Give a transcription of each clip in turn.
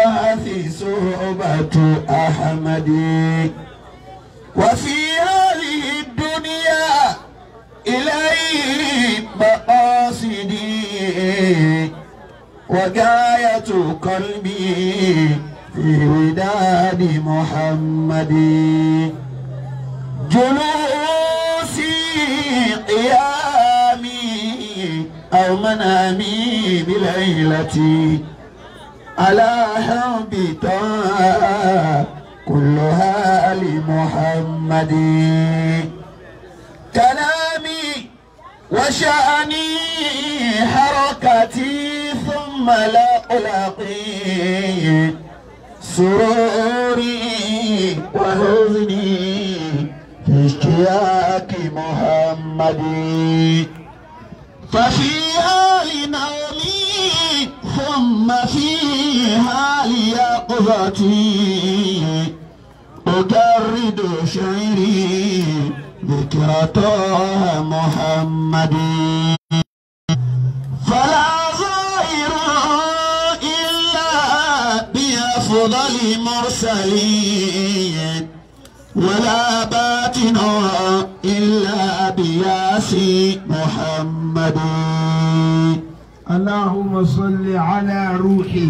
البعث صحبة أحمد وفي هذه الدنيا إليه مقاصدي وغاية قلبي في وداد محمد جلوسي قيامي أو منامي بليلتي على حب كلها لمحمد كلامي وشأني حركتي ثم لا ألاقي سروري وحزني في اشتياق محمد ففيها لنومي ثم فيها ليقظتي أجرد شعري ذكر طه محمد فلا ظاهر إلا بأفضل مرسلين ولا باطن إلا بياسي محمد اللهم صل على روحي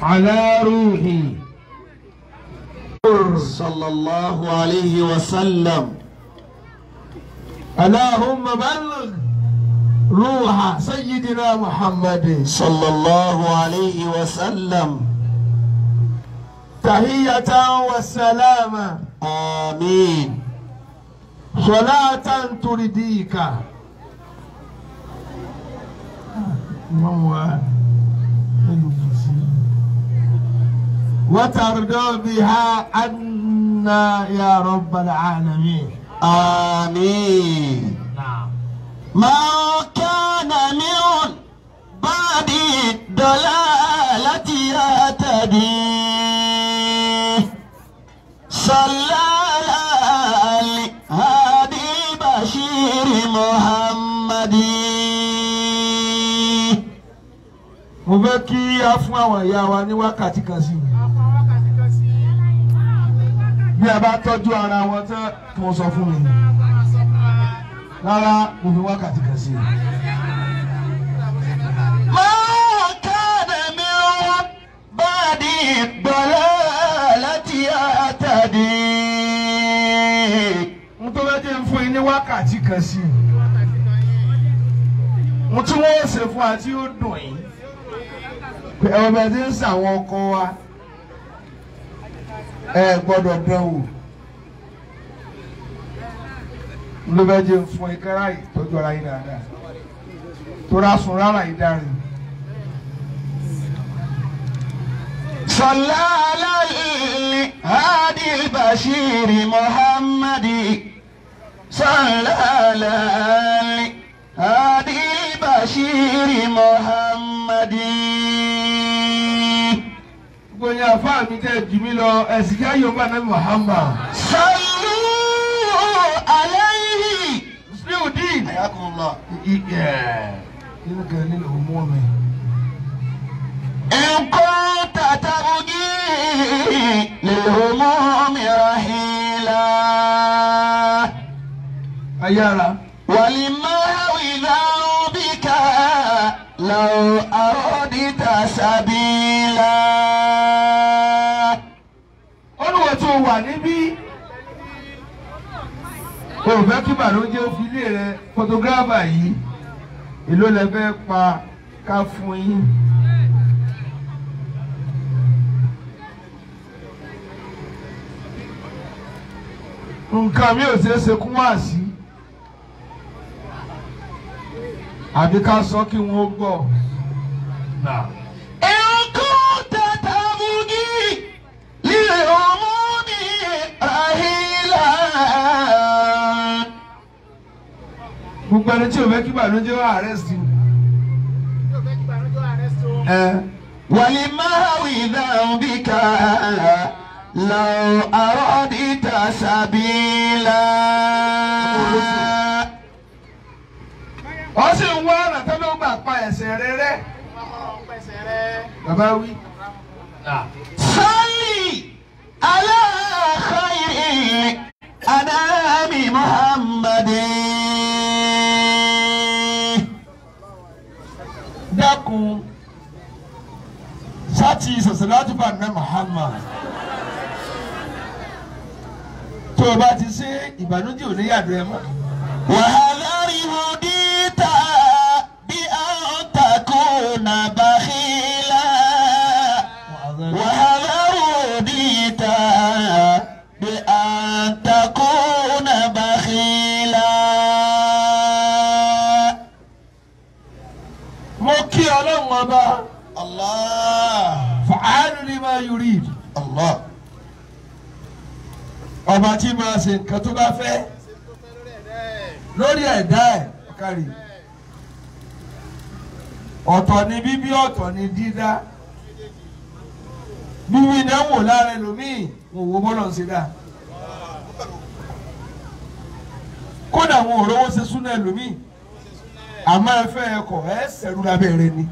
على روحي صلى الله عليه وسلم اللهم بلغ روح سيدنا محمد صلى الله عليه وسلم تحية والسلام آمين صلاة ترديك وترضى بها عنا يا رب العالمين آمين نعم ما كان من بعد الضلالة يهتدي صلى على هادي بشير محمد mo fẹ́ kí a fún àwọn ìyá wa ní wákàtí kan sí bí a bá tọ́jú ara wọn tán kí wọ́n sọ fún mi rárá mo fi wákàtí kan sí. ما كان من بعد الضلالة يهتدي mo tó fẹ́ jẹ́ fún yín ní wákàtí kan sí mo tún wọ́n ṣe fún àti ó dùn yín pé ọbẹ̀ tí ń sàwọn ọkọ wa ẹ gbọ́dọ̀ dán wò ló fẹ́ jẹ́ fún yín kẹ́rà yìí tọ́jú ara yín dáadáa tó rà sùn rárá yìí dárin. صلى على الهادي البشير محمد صلى على الهادي البشير محمد gbogbo àfáà mi tẹ́ jù mí lọ ẹ̀sìn kí ayọ̀ bá nàbí Muhammad. صلوا عليه still did. حياكم الله nínú kan nínú ọmọ mi. إن كنت تبغي للهموم رحيلا ayára. ولمحو ذنبك لو أردت سبيلا olùwẹ̀ tó wà níbí o fẹ́ kí bàlójẹ́ fi ilé rẹ fọtográfà yìí èló lẹ fẹ́ pa ká fún yín. nǹkan mi ò ṣeé ṣe kún wá sí àbí ká sọ kí wọ́n gbọ́. إن كنت تبغي للهموم رحيلا gbogbo ẹni tí o fẹ́ kí bàlójẹ́ wá àrẹ́sì. ولمحو ذنبك لو أردت سبيلا wá ọ̀nà tó ló gbà pa ẹ̀ṣẹ̀ rẹ rẹ́. Bàbá wí. Salli ala khayri anami Muhammadin. Dákun sátì sọ̀sọ̀lájú bá ná Muhammad. Tó o bá ti ṣe ìbànújẹ́ ò ní yàdọ̀ ẹ mọ́. Wàhálàrí hudita bí an takuna bakhila. Wàhálàrí hudita bí an takuna bakhila. Mo kí Ọlọ́run ọba. Allah. Fa'alu lima yurid. Allah. Ọba tí máa ṣe nǹkan tó bá fẹ́ lórí ẹ̀dá ẹ̀ kárí. Ọ̀tọ̀ ni bíbí, ọ̀tọ̀ ni dídá. Bíbí náà wò lára ẹlòmíì, wò wò bọ́lọ̀ ń ṣe dá. Kódà wọn ò rówó ṣe súnà ẹlòmíì. Àmọ́ ẹ fẹ́ ẹkọ̀ ẹ ṣẹ̀rú lábẹ́rẹ́ ni.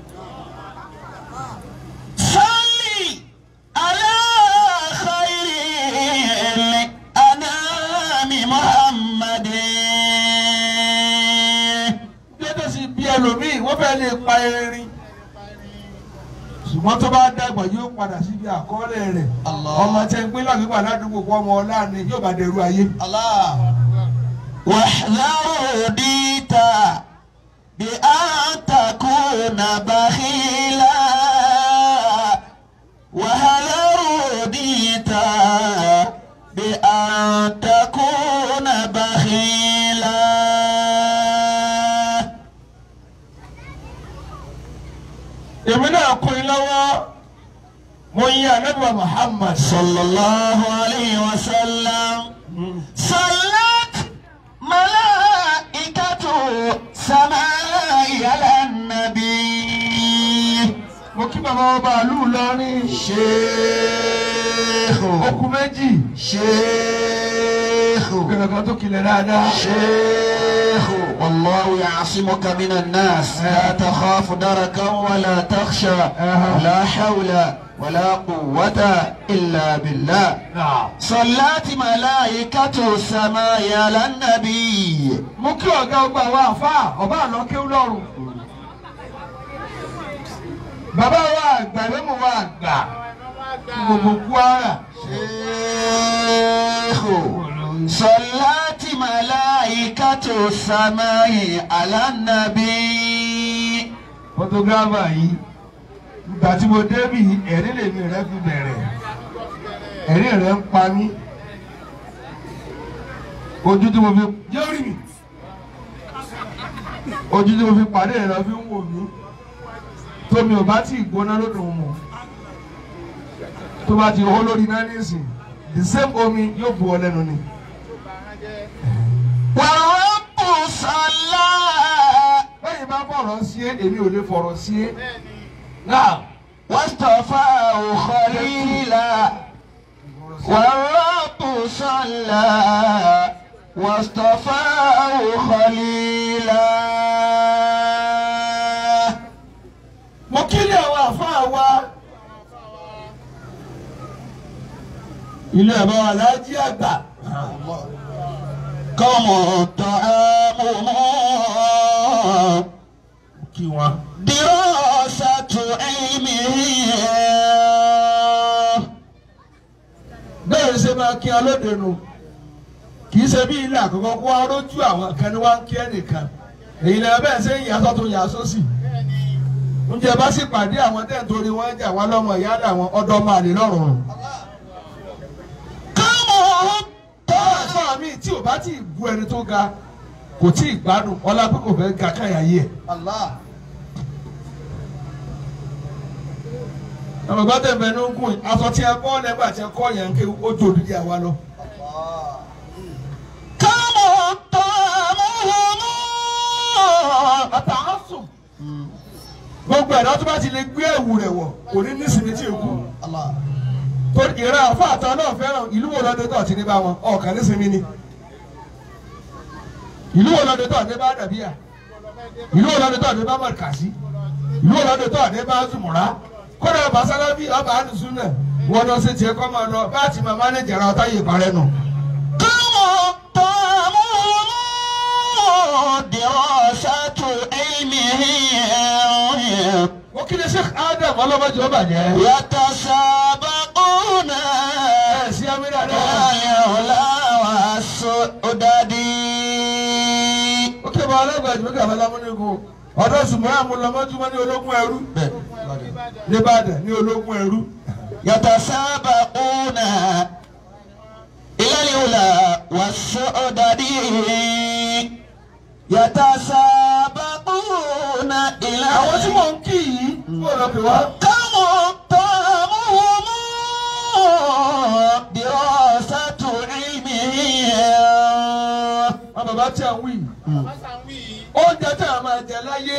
Salli ala khayri anami Muhammadin. Dédé sí bí ẹlòmíì, wọ́n fẹ́ lè pa erin. Ṣùgbọ́n tó bá dàgbà yóò padà síbi àkọọ́lẹ̀ rẹ̀. Ọmọ tẹ́ ń gbé lágbègbè aládùúgbò pọ̀ ọmọ ọlá ni yóò bá dẹrú ayé. Allah. Wahdharu dita bi an takuna bakhila. Wahdharu dita bi an takuna bakhila. Èmi náà kún in lọ́wọ́. Mo yin Ànábì wa Muhammad. Sallallahu alayhi wa sallam. Salat malaikatu samai ala nabi. Mo kí bàbá ọba ìlú Ìlọrin. Sheikh. Okùn méjì. Sheikh. Gbẹ̀rẹ̀ tó kilẹ̀ dáadáa. شيخ والله يعصمك من الناس لا تخاف دركا ولا تخشى لا حول ولا قوة إلا بالله. صلات ملائكة السماء على النبي. Mo kí ọ̀gá ọgbà wa àfà ọba àlọ́ kéwú lọ́rùn. Bàbá wa àgbà lẹ́mú wa àgbà. Gbogbo Kwara. شيخ صلات ملائكة السماء على النبي. Photographer yìí ìgbà tí mo débì ẹ̀rín lèmi rẹ̀ fi bẹ̀rẹ̀. Ẹ̀rín rẹ̀ ń pa mí. Ojú tí mo fi jẹ́ orí mi. Ojú tí mo fi pàdé rẹ̀ lọ fi ń wò mí. Tómi ò bá tí ì gbóná lódò mọ̀. Tó bá ti hó lórí náà nísìn. The same omi yóò bu ọ lẹ́nu ni. والرب صلى. Bẹ́ẹ̀ni bá fọ̀rọ̀ sí é, èmi ò lè fọ̀rọ̀ sí é. Náà. واصطفاه خليلا. والرب صلى واصطفاه خليلا. Mo kílè àwọn àfáà wa. Ilé ẹ̀bá wa lájí àgbà. قوم طعامهم Kí wọn. دراسة علمه. Bẹ́ẹ̀ ṣe máa kí alódenu. Kì í ṣe bí ilé àkọ́kọ́ kó wá rójú àwọn kan ní wá ń kí ẹnìkan. Èyí lẹ́yìn bẹ́ẹ̀ ṣe ń yàtọ̀ tó yà sósì. Oúnjẹ bá sì pàdé àwọn tẹ̀ torí wọ́n jà wá lọ́mọ ìyá àwọn ọ̀dọ́ máa lè lọ́rùn. قوم Tọ́lá mi tí ò bá tí ì bu ẹni tó ga kò tí ì gbádùn ọlá pé kò fẹ́ ga káyà yé ẹ̀. Àwọn bá tẹ̀ bẹ́ẹ̀ ló ń gùn aṣọ tí ẹ kọ́ lẹ́gbà tí ẹ kọ́ yẹn ń ké ó jò dídí àwa lọ. قوم طعامهم. Àtàásùn. Gbogbo ẹ̀dá tó bá ti lè gbé ẹ̀wù rẹ̀ wọ̀ kò ní nísìnyí tí èkó. Tó ìran àfa àtàn náà fẹ́ràn ìlú wo lọ́dẹ tó àti ní bá wọn ọ̀kan nísìnyí ni. Ìlú wo lọ́dẹ tó àti ní bá dàbí à. ìlú ọ̀làdé tó àdé bá mọ̀kàsí ìlú ọ̀làdé tó àdé bá zùmùrà kódà ọba sálábí ọba àdùsùn náà wọ́n lọ sí tiẹ̀ kọ́ máa lọ bá ti máa mánéjì ara ọ̀tá yìí parẹ́ nù. قوم طعامهم دراسة علمهم wọ́n kí ni Sheikh Adam ọlọ́mọdé ọba jẹ́. يتسابقون ẹ̀ sí amílẹ̀ إلى náà. العلا والسؤدد ó kí ọba alágbàjì mẹ́ta alámúnigun ọ̀dọ́ sùnmọ́ àmúlọ́mọ́júmọ́ ní ológun ẹrú. Nìbàdàn ní ológun ẹrú. يتسابقون إلى العلا والسؤدد يتسابقون إلى àwọn tí mò ń kí yìí kó lọ pè wá. قوم طعامهم دراسة علمهم àwọn bàbá tí a wí. oúnjẹ tí a máa jẹ láyé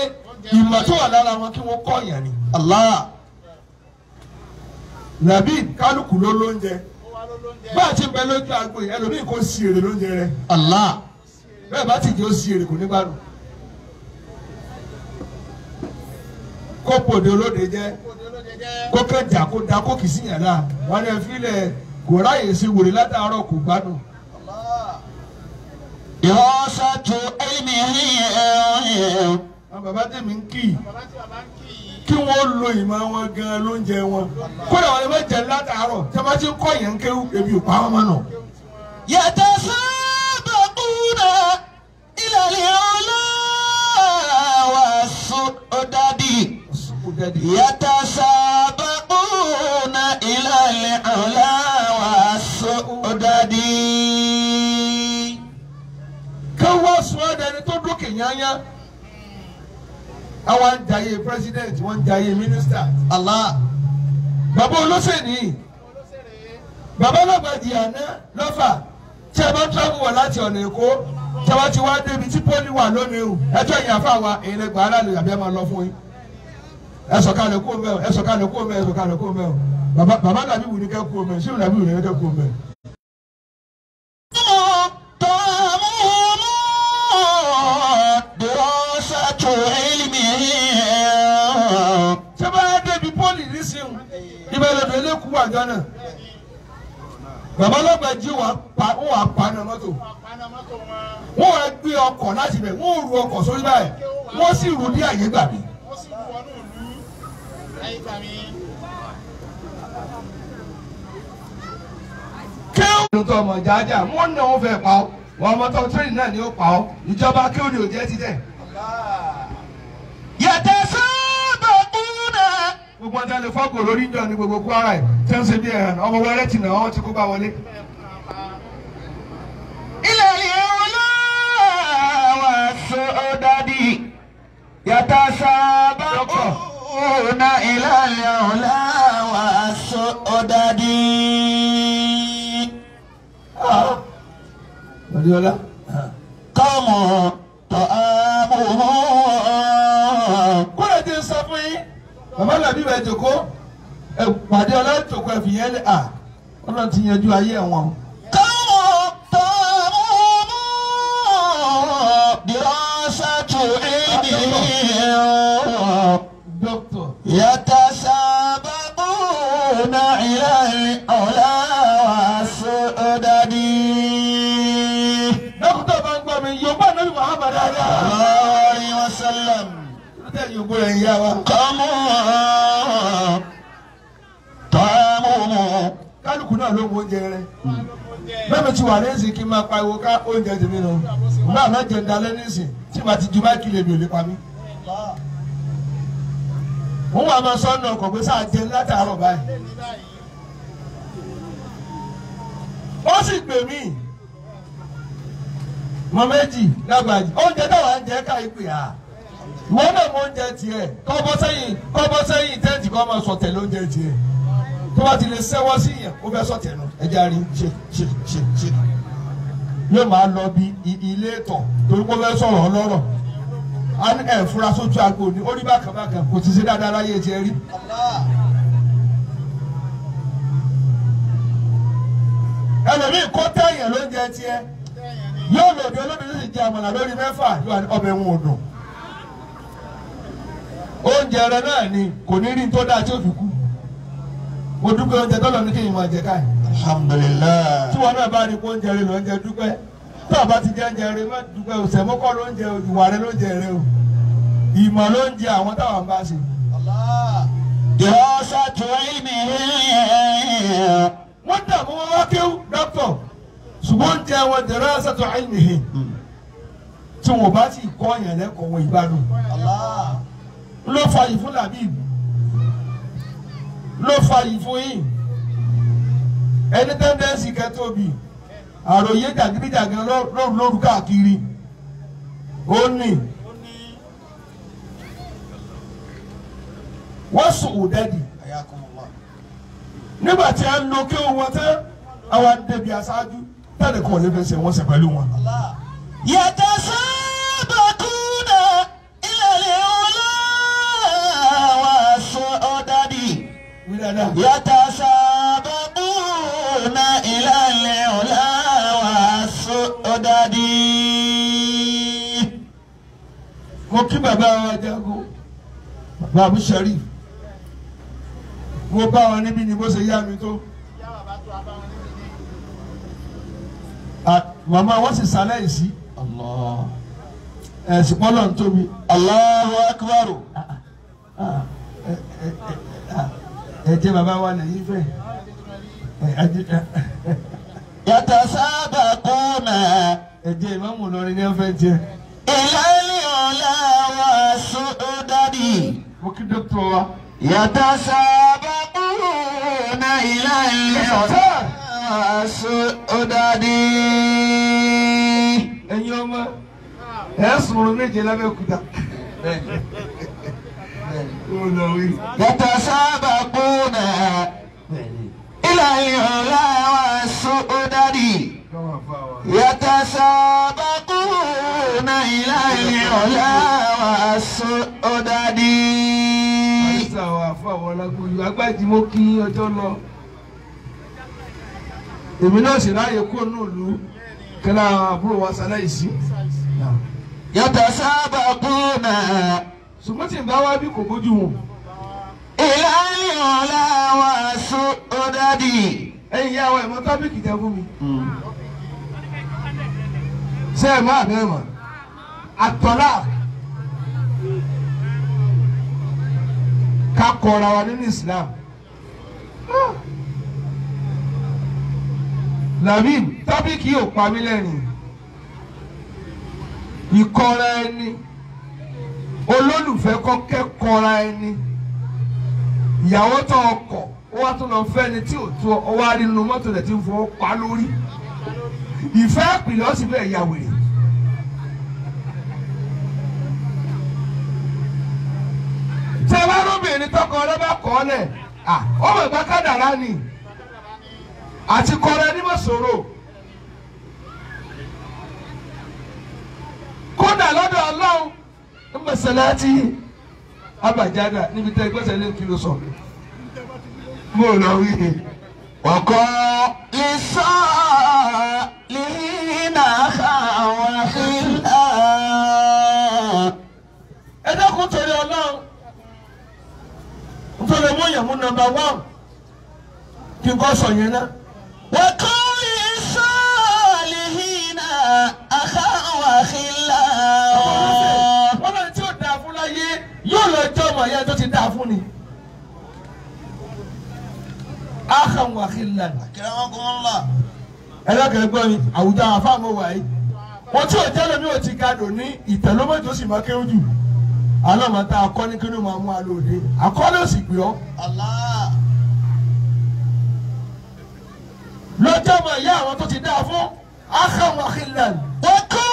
ìmọ̀ tó wà lára wọn kí wọ́n kọ́ yẹn ni. الله nàbí kálukú ló lóúnjẹ bá a ti bẹ lójú agbo yìí ẹlòmíì kò sí èrè lóúnjẹ rẹ الله bẹ́ẹ̀ bá ti jẹ́ ó sí èrè kò ní gbádùn. kó pòde olóde jẹ́ kó kẹjà kó da kó kì í sí yàrá wọn ni ẹ filẹ̀ kò ráyè sí wòlé látàárọ̀ kò gbádùn. دراسة علمهم àwọn bàbá tèmi ń kì í kí wọ́n lo ìmọ̀ wọn gan lóúnjẹ wọn kódà wọn lè má jẹ látàárọ̀ tí wọ́n bá ti ń kọ́ yẹn ń kéwú ebi ò pa wọn mọ́ nà. يتسابقون إلى العلا والسؤدد يتسابقون إلى العلا والسؤدد káwọ́ sọ ẹ́ dẹni tó dókè yányá àwọn ń jayé president wọ́n ń jayé minister. الله bàbá olóṣèlú bàbá Lágbàjì àná lọ́fà tí a bá travel wọ̀ láti ọ̀nà Èkó tí a bá ti wá débi tí poli wà lónìí o ẹjọ́ yìí àfa wa èyí lè gbà á lálẹ́ àbí ẹ máa lọ fún yín ẹ sọ̀kalẹ̀ kó mẹ́ o ẹ sọ̀kalẹ̀ kó mẹ́ ẹ sọ̀kalẹ̀ kó mẹ́ o bàbá dàbí wù ní kẹ́ kó mẹ́ ṣé dàbí wù ní kẹ́ kó mẹ́. طعامهم دراسة علمهم ṣé bá yá débi poli nísìnyí ibẹ̀ lọ́dọ̀ eléku wà gánà bàbá Lágbàjì wọ́n wà pa ní mọ́tò wọ́n wá gbé ọkọ̀ láti bẹ̀ wọ́n ru ọkọ̀ sórí báyìí wọ́n sì rù ní àyè gbà mí. kéwòn tó ọmọ jájà wọ́n náà wọ́n fẹ́ pa ọ́ wọ́n ọmọ tó tírì náà ni ó pa ọ́ ìjọba kéwòn ni ò jẹ́ títẹ̀. يتسابقون gbogbo ọjà lè fọ́kò lórí ìjọ ní gbogbo Kwara ẹ̀ tí wọ́n ṣe bí ẹ̀hàn ọmọ wẹ́rẹ́ tì náà wọ́n ti kó bá wọlé. إلى العلا والسؤدد يتسابقون إلى العلا والسؤدد Adéọlá. قوم طعامهم kódà tí ń sọ fún yín bàbá làbí bẹ̀ jòkó ẹ pàdé ọlá jòkó ẹ fìyẹn lẹ à ọlọ́run ti yanjú ayé wọn. قوم طعامهم دراسة علمهم dókítà يتسابقون إلى العلا والسؤدد dókítà bá ń gbọ́ mi yorùbá nàbí Muhammad ayá. صلى الله عليه وسلم tẹ́ yorùbá rẹ̀ ń yá wa. قوم طعامهم kálukú náà ló mú oúnjẹ rẹ̀ bẹ́ẹ̀ mi ti wà lẹ́sìn kí n máa pariwo ká oúnjẹ tèmi nù náà má jẹ dalẹ́ nísìn tí màá ti ju bá kílè mi ò lè pa mí. wọ́n wà máa sọ́nà ọkọ̀ pé sáà jẹ látàárọ̀ báyìí. ó sì pè mí mọ méjì Lágbàjì oúnjẹ táwa ń jẹ ká ìpè à ìwọ náà mọ oúnjẹ tiẹ̀ kọ́ bọ́ sẹ́yìn tẹ́ǹtì kọ́ máa sọ̀tẹ̀ lóúnjẹ tiẹ̀ tó bá ti lè sẹ́wọ́ sí yẹn ó fẹ́ sọ̀tẹ̀ nù ẹja rí ṣe yóò máa lọ bí ilé ìtọ̀ torí pé ó fẹ́ sọ̀rọ̀ ọlọ́rọ̀ ẹ̀ fura sójú agbo ni ó rí bákan bákan kò ti ṣe dáadáa láyé tiẹ̀ rí. ẹlòmíì kó tẹ̀yìn lóúnjẹ tiẹ̀ yóò lòdì olóbìnrin sì jẹ àmàlà lórí mẹ́fà yóò wà ní ọbẹ̀ wọn ò dùn oúnjẹ rẹ náà ni kò ní rí tó dáa tí ó fi kú mo dúpẹ́ oúnjẹ tọ́lọ̀ ní kéèyàn máa jẹ káyì. alhamdulillah. tí wọn náà bá rí kó oúnjẹ rẹ lóúnjẹ dúpẹ́ tó o bá ti jẹ oúnjẹ rẹ má dúpẹ́ o sẹ̀mọ́kọ́ lóúnjẹ ìwà rẹ lóúnjẹ rẹ o ìmọ̀ lóúnjẹ àwọn táwọn bá ṣe. dirasatu ilmihi. wọ́n dààmú wọn wá kéwú dókítọ̀ ṣùgbọ́n oúnjẹ wọn dirasatu ilmihi tí wọn bá sì kọ́ yẹn lẹ́kọ̀ọ́ wọn ìgbádùn. ló fa yìí fún Labib ló fa yìí fún yìí ẹni tẹ́ndẹ́nsì kẹtóbi àròyé jàgídíjàgan lóru káàkiri ó ní wọ́n sùn ò dẹ́dì nígbà tí a ń lo kí wọn tẹ́ àwọn débi aṣáájú tẹ́lẹ̀ kọ́ lè fẹsẹ̀ wọ́n sẹ̀ pẹ̀lú wọn. yatasabaquna ila al-ula was-su'dadi. yatasabaquna ila al-ula was-su'dadi. mo kí bàbá wa jago bàbá Sharif mo bá wọn níbí ni bó ṣe yá mi tó màmá wọn sì sálẹ̀ sí ẹ̀sìn pọ́lọ̀ ń tóbi. Allahu akbar. ẹ̀jẹ̀ bàbá wa lẹ́yìn fẹ́. yatasabaquna ẹ̀jẹ̀ ìmáàmù lọrin ní ọ̀fẹ́ jẹ. ila al-ula was-su'dadi. mo kí dókítà wa. yatasabaquna ila al-ula was-su'dadi. ẹ̀yin ọmọ ẹ̀ sọ̀rọ̀ méje lábẹ́òkúta. yatasabaquna ila al-ula was-su'dadi. yatasabaquna ila al-ula was-su'dadi. àìsàn àwọn àfọwọ́ lágbóyè agbájí mo kí ọjọ́ lọ. èmi náà sì ráàyè kó nù lù kẹ́lá àbúrò wa ṣaláìsí. yatasabaquna ṣùgbọ́n tí n bá wá bí kò bójú wọn. ila al-ula was-su'dadi. ẹ̀yin ìyá wa ẹ̀ mọ tábìkì jẹ fún mi. ṣé ẹ máa bẹ́ẹ̀ mọ̀ àtọ́lá ká kọ́ra wa nínú Islam. Labib tábìkì yóò pa mí lẹ́rìn ìkọ́ra ẹni olólùfẹ́ kọ́kẹ́ kọ́ra ẹni ìyàwó tó ọkọ̀ ó wá tó lọ fẹ́ ni tí ò tó ọ wá rí nínú mọ́tò rẹ̀ tí ń fọwọ́ pa lórí ìfẹ́ ìpìlẹ̀ ó sì bẹ́ẹ̀ ya wèrè. tí ẹ bá róbìnrin tọkọ rẹ bá kọ́ ọ lẹ̀ ó mọ̀ ìgbà kádàrá ni àti kọ́ra ẹni mọ̀ sọ̀rọ̀ kódà lọ́dọ̀ Ọlọ́run ń mọ̀sálásí abàjádà níbi tẹ́ gbọ́sẹ̀ lé kí ló sọ. mo lọ wí ni. ọkọ lisalihina khawafila. ẹ dákun torí Ọlọ́run nítorí mo yàn mú nọ́mbà 1 kí n kọ́ sọ yẹn náà. ọkọ lisalihina khawafila. wọ́n lọ tí ó dáa fún láyé yóò lọ jọ́ ọmọ yẹn tó ti dáa fún ni. akhan wa khillan. akramakumullah. ẹlẹ́kẹ̀ẹ́ gbọ́ mi àwùjọ àfáàmọ́ wà yìí wọ́n tí ò jẹ́lẹ̀ mi ò ti gadò ní ìtẹ̀lómọ́jọ́ sì máa kéwù jù alọ́mọta akọ́ni kí ló máa mú alóde akọ́ni ò sì gbé ọ́. lọ́jọ́ ọmọ ìyá àwọn tó ti dáa fún akhan wa khillan. ọkọ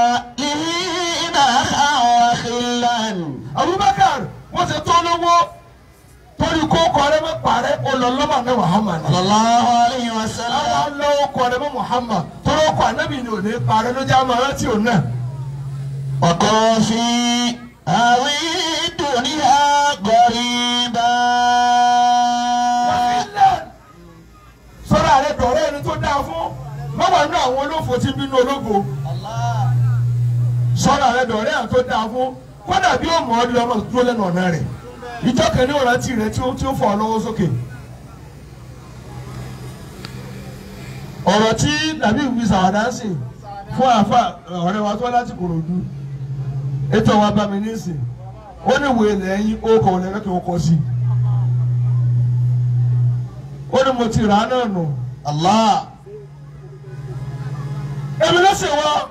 lisalihina khawafila. Abubakar wọ́n ti tó lówó torí kó kọ́rẹ́ mọ́ parẹ́ olólọ́mọ ní Muhammad. sallallahu alayhi wa sallam. àwọn lọ́wọ́ kọ́rẹ́ mọ́ Muhammad tọ́lọ́ kọ́ anábì ni ò ní parẹ́ ló já máa rántí òun náà. ọkọ fi àwí dunya gariba. sọ́ra rẹ̀ dọ̀rẹ́ ẹni tó dáa fún mọ́wàá ní àwọn olófò tí bínú ológo. sọ́ra rẹ̀ dọ̀rẹ́ ẹni tó dáa fún kódà bí ó mọ̀ ọ́ di ọmọ dúró lẹ́nu ọ̀nà rẹ̀ ìjọ kan ní ọ̀rántí rẹ̀ tí ó fọ̀ ọ́ lọ́wọ́ sókè. ọ̀rọ̀ tí dàbí ìwé sàwádà ń sìn fún àfa ọ̀rẹ́ wa tó láti Kòròdú ètò wa bá mi ní sìn ó ní ìwé lẹ́yìn ó kọ̀ lẹ́yìn kí wọ́n kọ́ sí ó ní mo ti rà á náà nù. Allah. èmi ló sì wọ́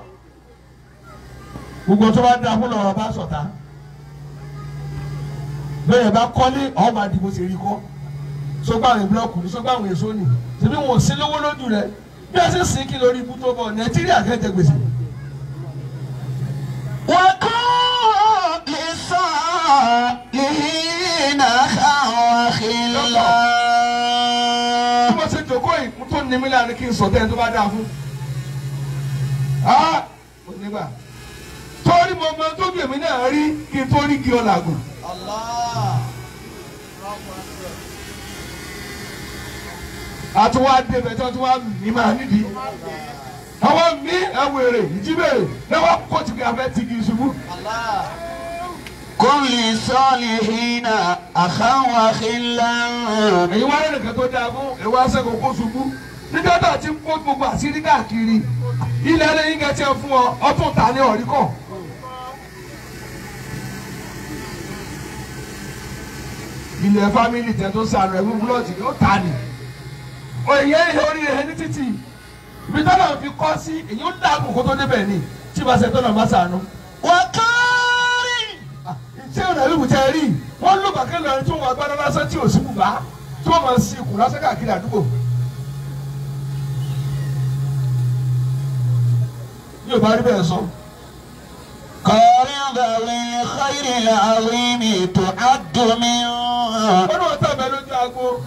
gbogbo tó bá dá fún lọ́rọ̀ bá sọ̀tá bẹ́ẹ̀ bá kọ́lé ọ̀hún máa dìbò sí rí kọ́ sọgbà àwọn búlọ́ọ̀kù ní sọgbà àwọn èso ni ṣèbí wọn ò sí lówó lójú rẹ bí a ṣe sìn kí lórí ibú tó bọ̀ Nàìjíríà kẹ́ jẹ gbèsè. وكن للصالحين أخا وخلا. bí wọ́n ṣe jòkó yìí mo tó ní mílíọ̀nù ní kí n sọ tẹ́ni tó bá dáa fún. nígbà torí mo mọ tó gbèmí náà rí kí n tó rí kí ọ làgùn. àtúwá débẹ̀ tí wọ́n tún wá mí máa nídìí. àwọn mí ẹwèrè ìjíbèrè lọ́wọ́ kó ti fi afẹ́ tigi ṣubú. كن للصالحين أخا وخلا. èyí wá lẹ́nu kan tó dáa fún ẹ̀wọ́ aṣẹ́gun kó ṣubú nígbà tó ti kó gbogbo àṣírí káàkiri ilẹ̀ ẹlẹ́yin kẹ́tẹ́ fún ọ ọtún ta ní ọ̀rí kọ̀. ilẹ̀ fámìlì tẹ̀ tó sàrò ẹ̀wú búlọ̀tì yóò ta ni. òye orí rẹ̀ ní títì ibi tọ́lọ̀ fi kọ́ sí èyí ó dààmú kó tó débẹ̀ ni tí ìbá ṣe tọ́lọ̀ bá sànú. وكاري. ṣé ọ̀nà ìlú tẹ rí wọ́n ló bàkẹ́ lọ́rin tí wọ́n agbára lásán tí ò sí bùbá tí wọ́n máa sin ikùn lásán káàkiri àdúgbò. yóò bá rí bẹ́ẹ̀ sọ. قارن ذوي الخير العظيم تعد من. ó ní wọ́n tàbí lójú aago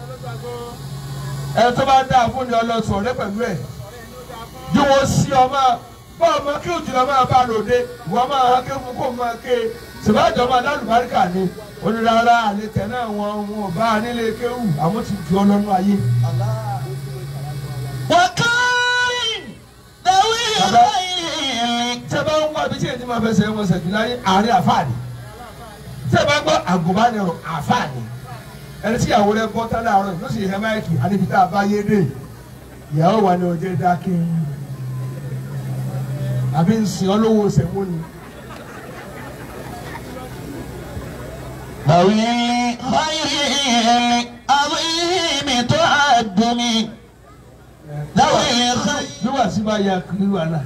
ẹ tó bá dáa fún ni ọlọ́sùn ọ̀rẹ́ pẹ̀lú ẹ̀ bí wọ́n sí ọmọ bá ọmọ kí òjì lọ máa bá lòde wọ́n máa ké fún kó máa ké ṣèbájọ́ máa lálùbáríkà ni onírara àletẹ̀ náà wọn bá a nílé kéwù àwọn ti fi ọlọ́nu ayé. وكارن ذوي الخير. tẹ́ bá ń wá bí tí èyí máa fẹsẹ̀ wọn ṣẹ̀jú láyé àárín àfáàní tẹ́ bá gbọ́ àgùnbánirọ̀ àfáàní ẹni tí ìyàwó rẹ̀ gbọ́ tálẹ̀ àárọ̀ ló sì hẹ́ máìkì àdébítà àbáyé dé ìyàwó wa ni òjé dákì àbí ń sìn ọ́ lówó ṣẹ̀mú ni. ذوي الخير العظيم تعد من. ذوي الخير bí wàá sí bá ya kiri wà náà.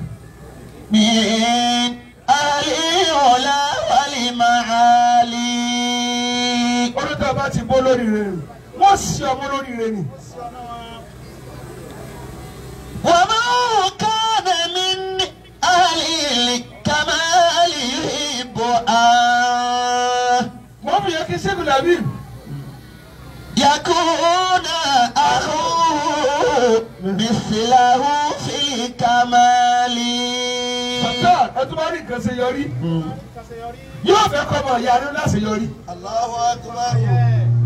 من أهل العلا والمعالي. olùtọ́ bá ti bó lórí rẹ̀ wọ́n sì ọmọ lórí rẹ̀ ni. ومن كان من أهل الكمال يحب wọ́n fi yẹ kí sẹ́gun dàbí. يكون أخوه مثله في الكمال. bàtà ẹtú bá rí nǹkan ṣe yọrí yóò fẹ́ kọ́ ọmọ ìyá rẹ̀ láṣẹ yọrí. Allahu Akbar.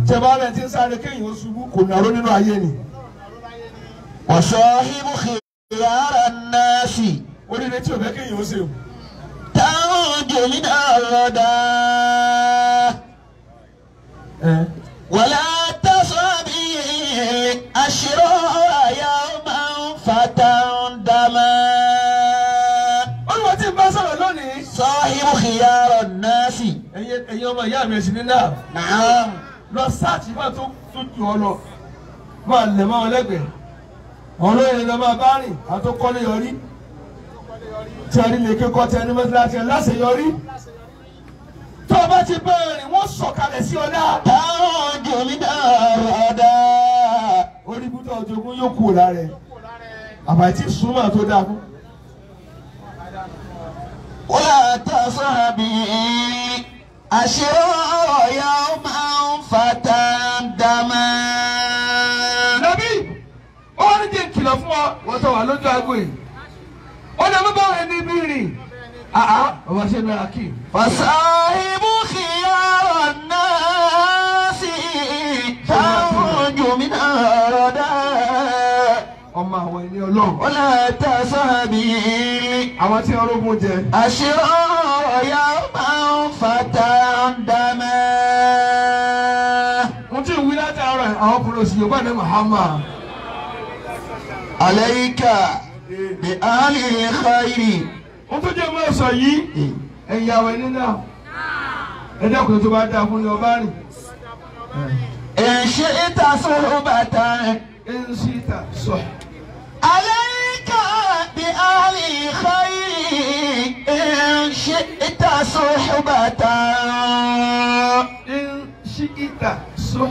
tẹ̀bá rẹ̀ ti ń sáré kéèyàn ó ṣubú kò nàró nínú ayé ni. وصاحب خيار الناس oríire tí o fẹ́ kéèyàn ó ṣe o. تنجو من الردى ولا تصبي الأشرار يوما فتندما. olùwà tí n bá sọ̀rọ̀ lónìí. صاحب خيار الناس. ẹ̀yin ọmọ ìyá mi ẹ̀sìn nínú àná. نعم. lọ sáàtì máa tó jù ọ lọ máa lẹ̀ máa lẹ́gbẹ̀ẹ́ ọlọ́yin lọ máa bá rìn àti kọ́lé yọrí tí a rí lè ké kọ́ tí a ní mọ́tíláṣí ẹ̀ láṣeyọrí tó o bá ti bẹ́ẹ̀ rìn wọ́n sọ̀kalẹ̀ sí ọ̀dà. تنجو من الردى. orí bútọ̀ ọ̀jọ̀gún yóò kú lára ẹ̀ àbàtì súnmọ́ tó dáa fún. ولا تصحبي الأشرار يوما فتندما. nàbí ó ní jẹ́ ìkìlọ̀ fún ọ wọ́n tó wà lójú aago yìí ó ní ọmọ báwọn ẹni bí rìn ọba ṣe náà kì í. فصاحب خيار الناس تنجو من الردى. ọmọ àwọn ẹni ọlọ́run. ولا تصحبي àwọn tí ọlọ́run jẹ. الأشرار يوما فتندما. mo ti wí látàárọ̀ àwọn ọkùnrin òsì yorùbá ní Muhammad. عليك بأهل الخير. wọ́n tó jẹ́ mọ́ sọ yìí ẹ̀yìn àwọn ẹni náà ẹ̀dá ọkùnrin tó bá dáa fún ni ọba rìn. إن شئت صحبة إن شئت صح. عليك بأهل الخير إن شئت صحبة. إن شئت صح.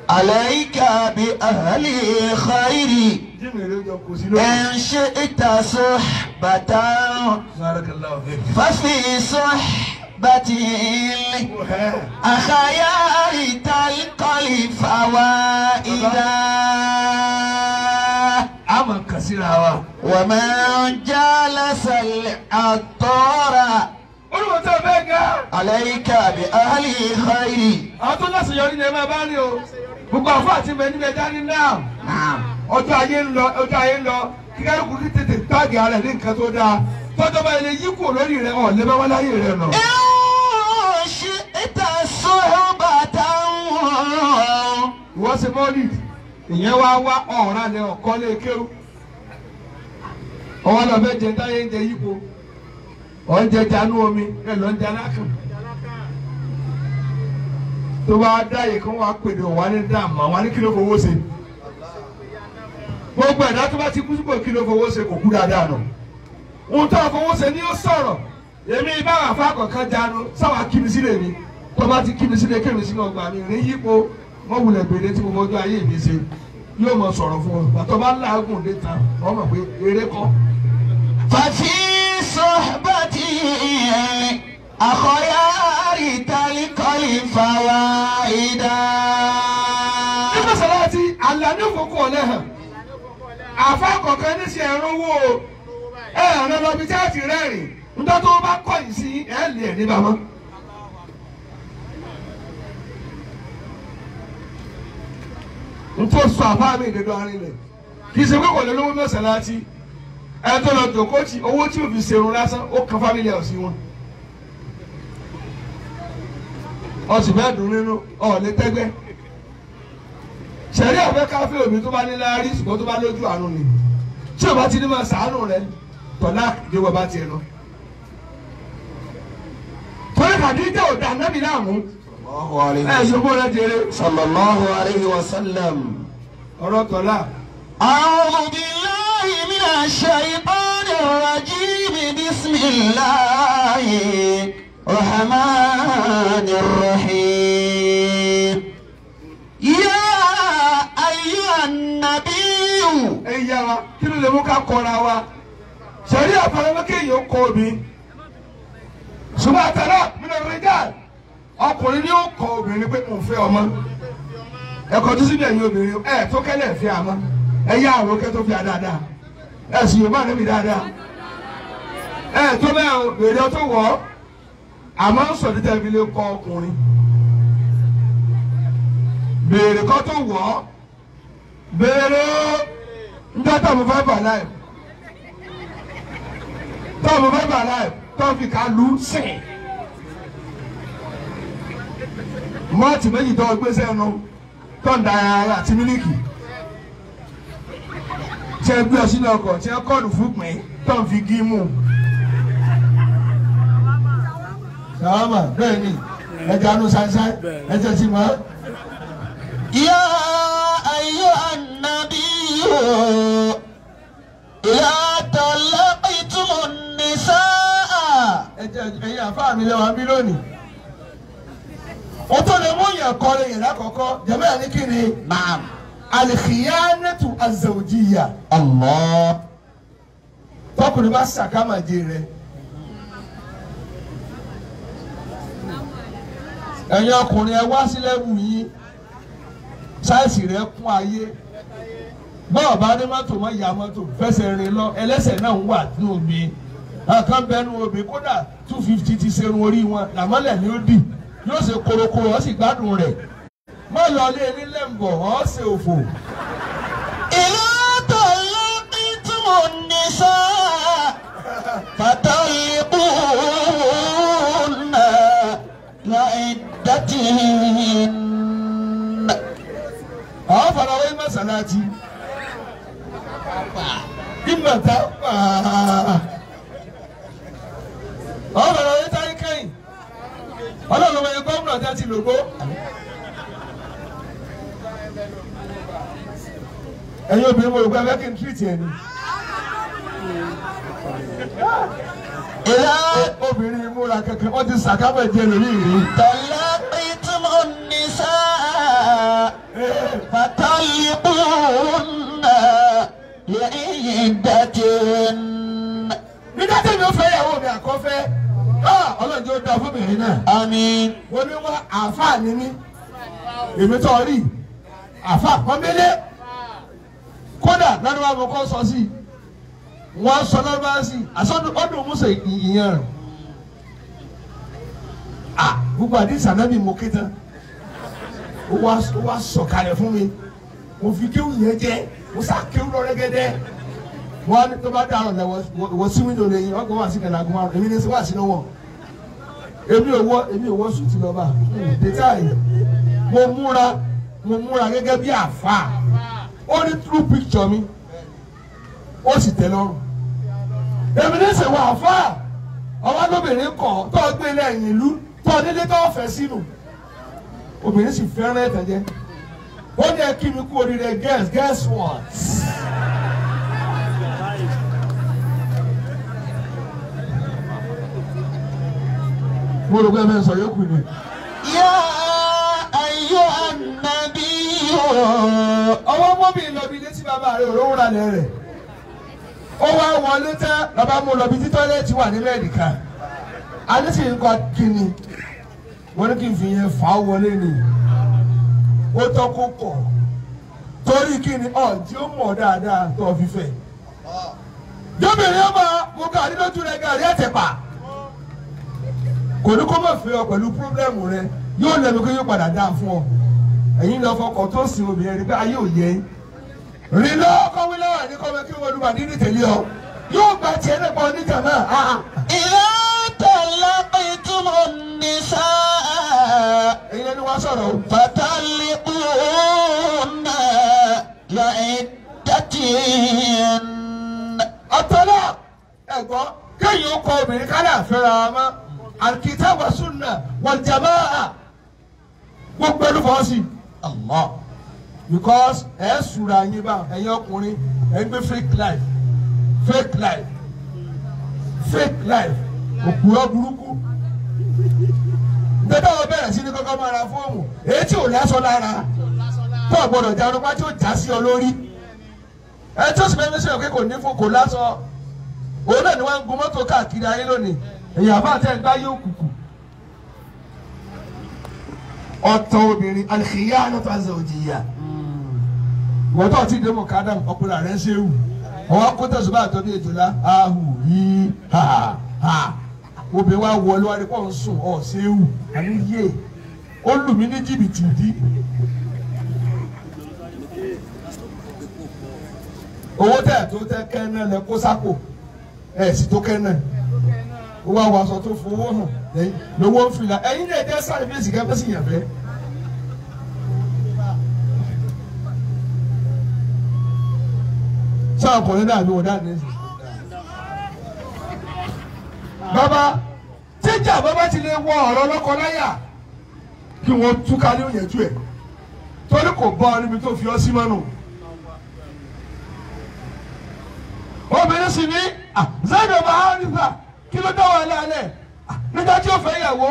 عليك بأهل الخير إن شئت صحبة. بارك الله فيك. ففي صحبة الأخيار تلقى الفوائد. أما كثيرا. ومن جالس العطار عليك بأهل الخير. àwọn tó láti yọrí ni ẹ máa bá rí o gbogbo àfọ àti mẹni bẹ dání náà ọjọ́ ayé ń lọ kíkárùkù kí tètè táàgì ara ẹ ní nǹkan tó dáa tọ́jọ́ bá ilé yí kúrò lórí rẹ ọ̀ lẹ́bàá wá láyé rẹ nà. ṣe ìta sọ̀rọ̀ bàtà wọn. ìwọ ṣe mọ́lì ìyẹn wá ọ̀rá lẹ ọ̀kọ́ lé kéwù ọwọ́ lọ fẹ́ jẹ táyé ń jẹ yípo ọ̀ ń jẹ janú omi ẹ lọ ń jẹ alákàn tó bá dáyé kí wọ́n á pèdè wà ní dàmà wà ní kí ló fowó ṣe gbogbo ẹ̀dá tó bá ti kú sípò kí ló fowó ṣe kò kú dáadáa nù ohun tó fowó ṣe ni ó sọ̀rọ̀ èmi báwa fún àkọ́kọ́ jánu sáwà kí mi sílẹ̀ mi tó bá ti kí mi sílẹ̀ kí mi sínú ọgbà mi rìn yípo wọ́n wulẹ̀ gbèdé tí mo mọ́jú ayé mi ṣe yóò mọ sọ̀rọ̀ fún ọ bàtọ́ bá láàgùn dé ta wọ́n mọ̀ pé eré kọ́. fàfi sọ́bàtì àkọ́yárì tálíkọ́lì fàwáìdá. nígbà sọ̀rọ̀ ti àlàní òkòkò ọ̀lẹ́ hàn àfa kọ̀ọ̀kan ní sí ẹ̀rọ owó ẹ̀rọ lọ́bi tí a ti rẹ́rìn nígbà tó bá kọ̀yìn sí ẹ̀ lè ní bàmọ́. nfọ sọ àfa mi ìdèdò arin rẹ kì í ṣe pé kò lè lówó mọ́sálásí ẹ tó lọ jòkó tí owó tí òbí ṣerun lásán ó kan fámìlì ẹ̀ sí wọn. ọsùn bẹ́ẹ̀ dùn nínú ọ̀ọ́lẹ́ tẹ́gbẹ́ sẹ̀rí ọ̀fẹ́ káfíń omi tó bá ní láárí ṣùgbọ́n tó bá lójú àánú ni tí o bá ti ní máa ṣàánú rẹ tọ́lá ìdíwọ̀ bá tiẹ̀ lọ. torí Khadija ò dá nábì láàmú ẹ̀ ṣògbó rẹ jẹrẹ. sallallahu alayhi wa sallam. ọ̀rọ̀ tọ́lá. a'udhu billahi minash shaytanir rajim bismillahi rahmanir rahim. Ya ayyuhan nabiyyu. ẹ yá wa kí ló lè mú ká kọ́ra wa sẹ́rí àfọlọ́mọ́ kéèyàn kọ́ omi ṣùgbọ́n àtàlà mílíọ̀nù rẹ̀jà ọkùnrin ni ó kọ́ obìnrin pé mo fẹ́ ọmọ ẹ̀kọ́ tó síbi ẹ̀yin obìnrin ẹ̀ tó kẹ́lẹ̀ fẹ́ àmọ́ ẹ̀ yá àròkẹ́ tó fi àdáadáa ẹ̀ sì yóò má níbi dáadáa ẹ̀ tó bẹ́ẹ̀ bèrè tó wọ̀ ọ́ àmọ́ ń sọ̀dí tẹ̀lé lé kọ́ ọkùnrin bèrè kọ́ tó wọ̀ ọ́ bèrè ń dátà mo fẹ́ bà láì tó mo fẹ́ bà láì tó fi ká lu sìn mọ́ọ̀tì méjì tó gbé sẹ́nu tó ń da ara àti mílíkì tí ẹ gbé ọ sínú ọkọ̀ tí ẹ kọ́ọ̀dù fún pín tó ń fi gí mú. sàmà bẹ́ẹ̀ ni ẹja nu sáńsáń ẹjẹ ti mọ́. Ya ayyuhan nabiyyu idha talaqtumun nisaa. ẹ̀yin àfáà mi lẹ́wọ̀n bí lónìí. o tó lè mú yàn kọ́ lè yàn lákọ̀ọ́kọ́ jẹ́mẹ́ ẹ̀ ní kí ni. Naam. al-khiyanatu az-zawjiyya. Allah. tọkùnrin bá sàkámàjẹ rẹ. ẹ̀yin ọkùnrin ẹ wá sílẹ̀ wù yín sáìsì rẹ kún ayé bọ́ọ̀ bá ní mọ́tò mọ́ ìyá mọ́tò fẹsẹ̀ rìn lọ ẹlẹ́sẹ̀ náà ń wà ní omi àkàn bẹnu omi kódà 250 ti serun orí wọn làmọ́lẹ̀ ni ó dì yóò ṣe korokoro ó sì gbádùn rẹ̀ má lọ lé nílé ń bọ̀ ọ́ ṣe òfò. Idha talaqtumun nisaa fatalliquhunna àwọn farawé masalati ìmọ̀ta àwọn farawé táyé kẹ́yìn ọlọ́run ọmọ ẹgbẹ́ gómìnà tí a ti lògbó ẹ̀yin obìnrin mo rò pé abẹ́ kí n tírìtì ẹ̀ ni obìnrin múra kankan wọ́n ti sàkábọ̀ ẹ̀jẹ̀ lórí ìrìn. طلقتم النساء فطلقوهن لعدتهن. nígbà tí mi ò fẹ́ ìyàwó mi àkọ́fẹ́ ọlọ́run jẹ́ ó dáa fún mi náà. àmín. wọ́n ní wọ́n àáfàá ni mí èmi tó rí àáfàá pọ́nbélé kódà lọ́dún wa mo kọ́ sọ sí i wọ́n sọ lọ́dún sí i àsọdún ọdún musa ìyẹn rẹ̀ gbogbo àdìsí ànábì mo ké tán ó wá sọ̀kalẹ̀ fún mi mo fi kéwù yẹn jẹ́ mo sá kéwù lọ rẹ́gẹ́dẹ́ wọ́n tó bá dàrọ̀ lẹ̀ wọ́n sí wíńdò lẹ́yìn wọ́n gbọ́ wá sí kẹlẹ́ àgùnmá èmi ní wá sí lọ́wọ́ èmi ò wọ́ sùtì lọ́ba dèjà yìí mo múra gẹ́gẹ́ bí àfa ó ní true picture mi ó sì tẹ́ lọ́rùn èmi ní sèwọ́ àfa ọwọ́ lóbìnrin kọ̀ tó gbé lẹ́yìn ìlú tó nílé tó fẹ́ sínú obìnrin sì fẹ́ràn ẹ̀tẹ̀jẹ́ ó ní ẹ kí mi kú oríire guess what. mo rò pé ẹ fẹ́ sọ yókù ni. يا أيها النبي. ọwọ́ mọ́bì lọ́bi létí bàbá rẹ̀ òróró ra lẹ̀ rẹ̀ ó wá wọlé tán bàbá mo lọ́bi tí tọ́lẹ́ẹ̀tì wà ní mẹ́ẹ̀dìkà alẹ́ sì ń kọ́ kíni wọ́n ní kí n fi yẹn fà á wọlé ni ó tọ́ kó kọ̀ torí kíni tí ó mọ̀ dáadáa tó fi fẹ́ jóbìnrin ọmọ mo gàrí lójú rẹ gàrí ẹ̀tẹ̀pà kò ní kó má fẹ́ ọ pẹ̀lú pírọ́blẹ́mù rẹ yóò lẹ́nu kó yóò padà dáa fún ọ ẹ̀yin lọ fọkàn tó sin obìnrin rí pé ayé ò yẹ rí lọ kọ́wé lọ́wọ́ ní kọ́wé kí wọ́n dùbà nínú tẹ̀lé ọ yóò gba tiẹ̀ nípa oníjà náà. إذا طلقتم النساء. ẹ̀yin ẹni wá sọ̀rọ̀ o. فطلقوهن لعدتهن. ọ̀tọ̀lá ẹ̀gbọ́n kéèyàn ó kọ obìnrin kálá àfẹ́ra mọ́ al-kitab wa sunnah wal jamaa gbogbo ẹnu fọwọ́ sí. Allah because ẹ sùúrù àyìn bá ẹ̀yin ọkùnrin ẹ̀ ń gbé fake life òkúrọ̀ burúkú gbẹdọ̀ wọ́n bẹ̀rẹ̀ sí ní kọ́kọ́ máa ra fóòmù èyí tí ò lásọ lára tó ọ̀gbọ́dọ̀ já ọdún pátí ó já sí ọ lórí ẹ tó sì fẹ́ẹ́ sọ̀rọ̀ pé kò ní fún kò lásọ òun náà ni wọ́n ń gun mọ́tò káàkiri ayé lónìí èyàn bá tẹ̀ ń gbá yóò kùkù ọ̀tọ̀ obìnrin al-khiyanatu az-zawjiyya wọ́n tó ti dé mọ̀ kádàm ọkùnrin rẹ̀ ń ṣe wù ọwọ́ kó tẹ̀sùn bá àtọ́ bí ètò lá ahù yìí ha obìnrin wa wọlé wa ni kò ń sùn ọ̀ ṣe wù àní yé ó lù mí ní jìbìtì dí owó tẹ̀ tó tẹ́ kẹ́nẹ́ lẹ kó sápò ẹ̀ sì tó kẹ́nẹ́ ó wá wọ aṣọ tó fowó hàn lẹ́yìn lówó ń fìlà ẹ̀yin náà jẹ́ sáré fèsì kẹ́fẹ́ sì yàn fẹ́. sọ ọkùnrin náà ló wọ dáadé ní. bàbá tíjà bàbá ti lè wọ ọ̀rọ̀ lọ́kọ láyà kí wọ́n túká ní òyìnbó ẹ̀ torí kò bọ́ ọ níbi tó fi ọ sí mọ́nù. obìnrin sì ní Zainab Hanifa kí ló dá wà lálẹ́ nígbà tí ó fẹ́ yàwó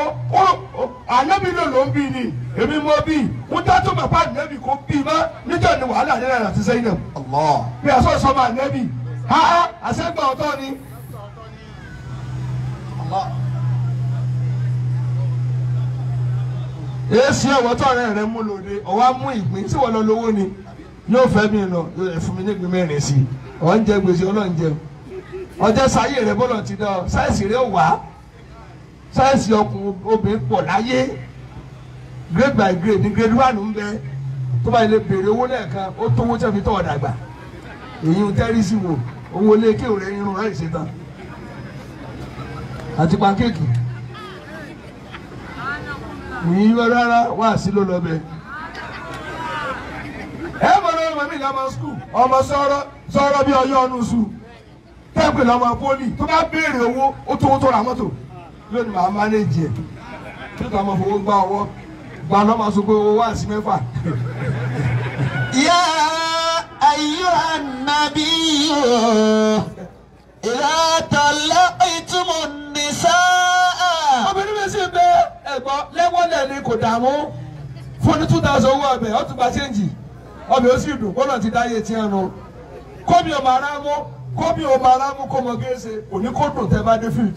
ànábì ló ń bí ni èmi mọ bí mo dá tó bàbá ànábì kò bí má níjọ́ ni wàhálà nílẹ̀ àti Zainab. bí a sọ sọmọ ànábì àṣẹgbà ọ̀tọ̀ ni. èsì ọ̀wọ́tọ̀ rẹ̀ mú lòdì ọ̀wá mú ìpín tí wọ́n lọ lówó ni yóò fẹ́ mi lọ yóò fún mi ní ìpín mẹ́rin sí i ọ̀ ń jẹ gbèsè ọlọ́run jẹun ọjọ́ sáyé rẹ bọ́lọ̀ ti dán sáyẹ̀sì rẹ wá sáyẹ̀sì ọkùnrin obìnrin pọ̀ láyé grade by grade ní grade 1 ń bẹ tó bá ilé béèrè owó lẹ́ẹ̀kan ó tó owó tẹ́fi tọ́ ọ̀dàgbà èyí ń tẹ́rí sí wo owó ilé kéwòn rẹ irun rẹ ìṣetán àti pankéèkì ìyíwọ́ rárá wá sí ló lọ bẹ́ẹ̀. ẹ mọ̀ lọ́wọ́ ọmọ mi ní ọmọ skul ọmọ sọ̀rọ̀ bí ọyọ́ ọ̀nù sùn tẹ́pẹ̀ lọ́mọ pólì tó bá béèrè owó ó tó ra mọ́tò lónìí màá mánéjì ẹ̀ tó tó àmọ́ fowó gbá ọwọ́ gba lọ́mọ sọ pé owó wá sí mẹ́fà. يا أيها النبي إذا طلقتم النساء. obìnrin mi sì ń bẹ ẹ̀gbọ́n lẹ́wọ́n lẹ́ni kò dààmú fún ní 2000 owó ọbẹ̀ ó tún gba chẹ́ǹjì ọbẹ̀ ó sì dùn kọ́nà ti dáyé tí ẹnu kóbi ọmọ aráàmú kó mọ géèsè òní kó dùn tẹ́ bá dé field.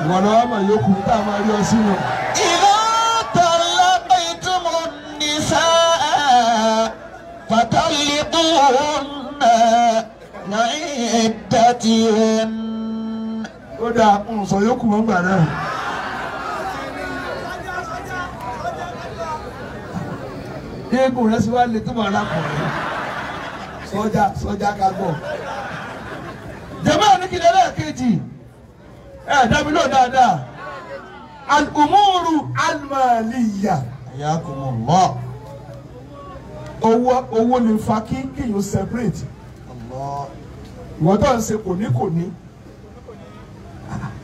ìwọ̀n náà mà yókù tá a máa rí ọ sínú. إذا طلقتم النساء فطلقوهن لعدتهن. ó dáa ń sọ yókù mọ́ gbà náà. eégún rẹ sì wá lè túbọ̀ alákùnrin sọ́jà ká gbọ́. jẹ́mọ́ ní kí lẹ́lẹ́kejì dábì ló dáadáa al-umuru al-maliya. Ayakumullah. owó lè fa kí kéèyàn separate. ìwọ́n tó ń ṣe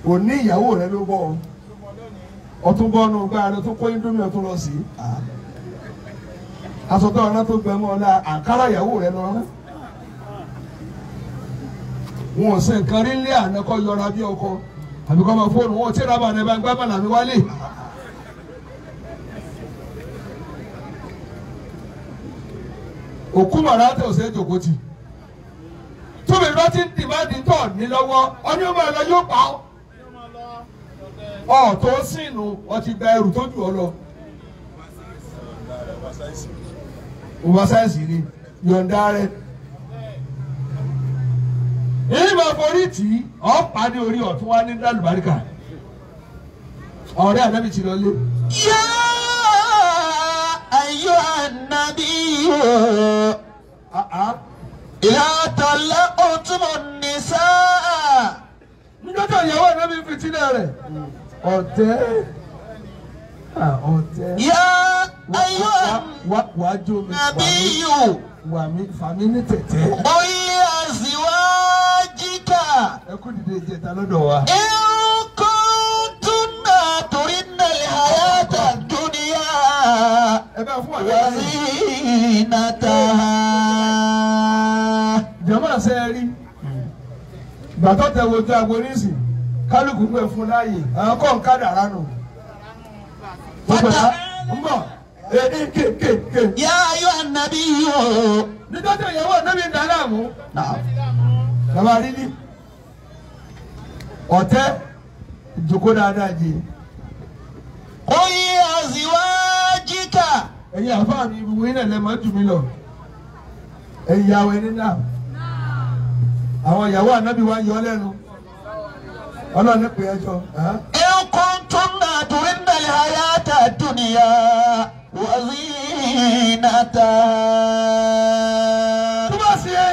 kò ní ìyàwó rẹ ló bọ́ ọtún bọ́ ọ́nù gbá rẹ tó kó indomie ọtún lọ sí asọ̀tọ̀ ọ̀nà tó gbẹmọ́ ọ̀la àǹkárá ìyàwó rẹ lọ rán wọn ò ṣe nǹkan rí nílé àná kọ́ yọra bí ọkọ àbí kọ́ máa fóònù wọn ò tí ì rábà ní ẹ bá ń gbá bàlá mi wálé. òkú màrá tẹ̀ ọ̀sẹ̀ jòkó tì tóbi bá ti ń dìbàdì tọ̀ ní lọ́wọ́ ọdún ọmọ ẹ̀ lọ yóò pa ọ́ tó sínú ọtí gba ẹrù tó jù ọ lọ. oversize ni yọ̀ǹda rẹ̀ èyí máa forí tì í ọ̀pá ní orí ọ̀tún wá ní dálùbáríkà ọ̀rẹ́ ànábì ti lọ lé. يا أيها النبي إذا طلقتم النساء. níjọ́ tó ìyàwó ànábì fìtínà rẹ̀ ọ̀tẹ̀. يا أيها النبي fàmí ní tẹ̀tẹ̀. قل لأزواجك ẹ kú dìde ìjẹta lọ́dọ̀ wa. إن كنتن تردن الحياة الدنيا وزينتها. jọ̀mọ́ ṣe rí gbàtọ́ tẹ wojú agonísì kálukú pé fún láàyè àwọn kọ́ ń kádàrá nù. يا أيها النبي. níjọ́ tó ìyàwó ànábì ń dáná mú. bàbá rí ní ọ̀tẹ́ ìjókòó dáadáa jì. قل لأزواجك. ẹ̀yin àfáà mi ìbùkún yín náà lẹ́mọ̀ jù mí lọ. ẹ̀yin ìyàwó ẹni náà àwọn ìyàwó ànábì wa yọ lẹ́nu ọlọ́run ní pè é jọ. إن كنتن تردن الحياة الدنيا وزينتها. tó bá ṣe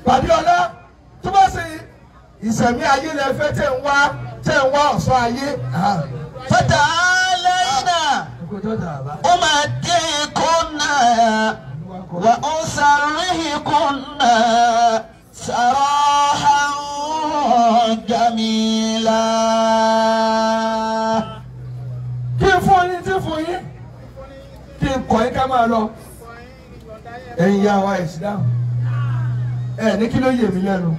pàdé ọlá tó bá ṣe ìsẹ̀mí ayé lẹ fẹ́ tẹ̀ ń wá ọ̀ṣọ́ ayé. فتعالينا أمتعكن وأسرحكن سراحا جميلا. kí n fún yín tí fún yín kí n kọ́ yín ká máa lọ. ẹ̀yin ya wa ẹ̀sìn dáhùn ẹ̀ ní kí ló yè mí lẹ́nu.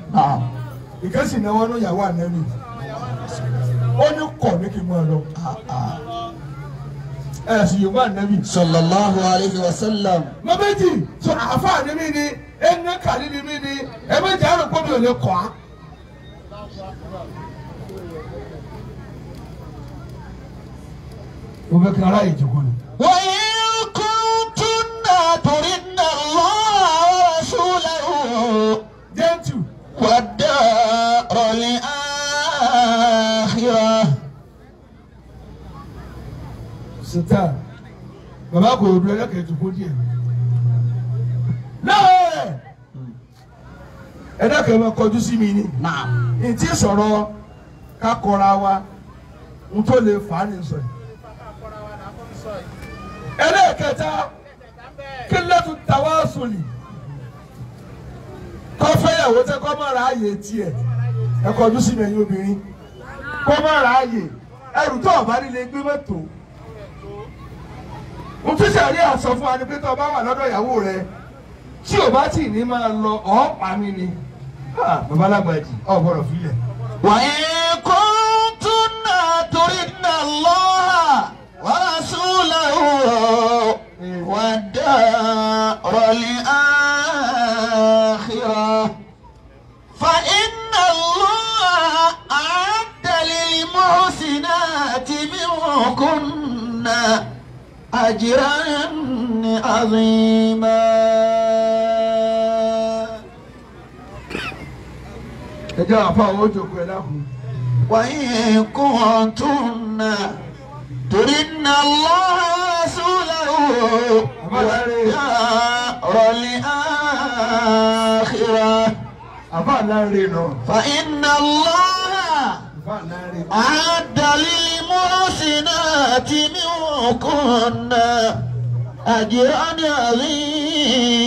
ìkẹ́sì náwó ní ìyàwó ànẹ́mì ó ní kọ̀ ní kí n máa lọ. ẹ̀ sì yòówó ànẹ́mì. sallallahu alayhi wa sallam. mo méjì sọ àfáà ní mí ni ẹni kàlí ní mí ni ẹ méjì àrùn kọ́ mi ò lè kọ́ á. mo fẹ́ kí ara ìjòkó ni. وإن كنتن تردن الله ورسوله jẹ́ntù. والدار الآخرة. sita baba kò dúró ẹlẹ́kẹ̀ẹ́ ìjòkó díẹ̀. náà ẹ̀dá kẹ́mẹ́ kọjú sí mi ni. نعم. ntí sọ̀rọ̀ ká kọra wa n tó lè fà á ní sọ yìí. ẹlẹ́ẹ̀kẹta kí lẹ́tù tawásùlì kọ́ fẹ́yàwó tẹ́ kọ́ mọ́ra ààyè tiẹ̀ ẹ kọjú sí mi ẹ̀yin obìnrin kọ́ mọ́ra ààyè ẹrù tó ọ̀bá nílé gbé mọ́tò n tún ṣàrí àsọ fún wa ni pé tó o bá wà lọ́dọ̀ ìyàwó rẹ tí o bá tì ní máa lọ ọ̀ọ́pàá mi ni bàbá alágbàjì ọ̀gbọ́dọ̀ fílẹ̀. وإن كنتن تردن الله ورسوله والدار الآخرة فإن الله أعد للمحسنات منكن أجرا عظيما. وإن كنتن تردن الله ورسوله والدار الآخرة فإن الله أعد للمحسنات منكن أجرا عظيما.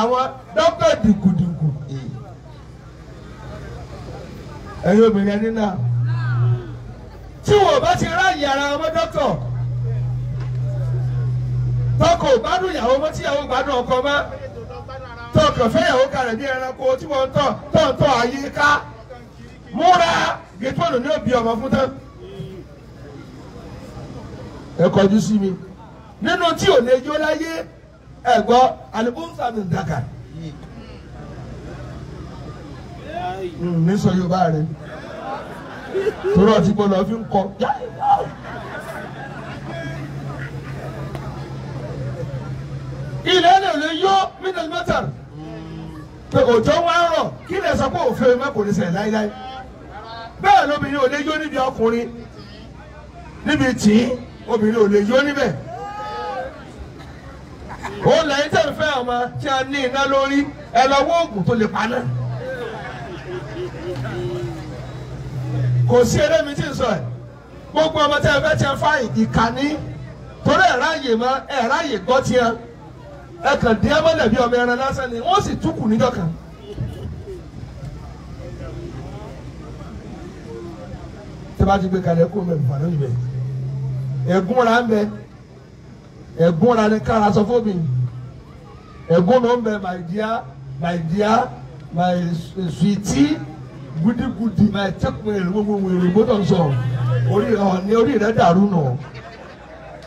àwọn dókítà dìkùdìkù ẹ̀yin obìnrin ẹni náà tí wọ́n bá ti ráàyè ara ọmọ dókítà tọkọ gbádùn ìyàwó mọ́ tí ìyàwó gbádùn ọkọ mọ́ tọkọ fẹ́ ìyàwó kalẹ̀ bí ẹranko tí wọ́n tọ̀ ayé ká múra gẹ́tọ́nù ní òbí ọmọ fún tán ẹ kọjú sí mi nínú tí ò lè jó láyé ẹ̀gbọ́ alibunsa mi dàkà ní sọ Yorùbá rẹ torí ọtí gbọ́dọ̀ fi ń kọ ilẹ̀ lè yọ mílíọ̀nù mẹ́tà pé òjò wá ń rọ̀ kí lè sọ pé òfin mẹ́kùnrin ṣẹlẹ̀ láíláí bẹ́ẹ̀ lóbìnrin ò lè yọ níbi ọkùnrin níbi tí obìnrin ò lè yọ níbẹ̀. ó lẹ́yìn tẹ̀ ń fẹ́ ọmọ tí a ní iná lórí ẹ lọ wọ oògùn tó lè paná. kò sí eré mi tí ń sọ ẹ̀ gbogbo ọmọ tí a fẹ́ tí a fa ìkànnì torí ẹ̀ ráàyè mọ́ ẹ̀ ráàyè gbọ́ tiẹ̀ ẹ kàn dín amọ́lẹ̀ bí ọmọ ẹran lásán ni wọ́n sì túkù níjọ́ kan. tí a bá ti gbé kalẹ̀ kó mẹ́rin fà lóyún bẹ́ẹ̀ ẹ̀gúnra ń bẹ ẹ̀gúnra ni kára sọ fún mi ẹ̀gún ló ń bẹ my dear my sweetie gudigudi my tẹkùn èrè gbogbo èrè gbọdọ̀ ń sọ orí rẹ̀ dàrú nù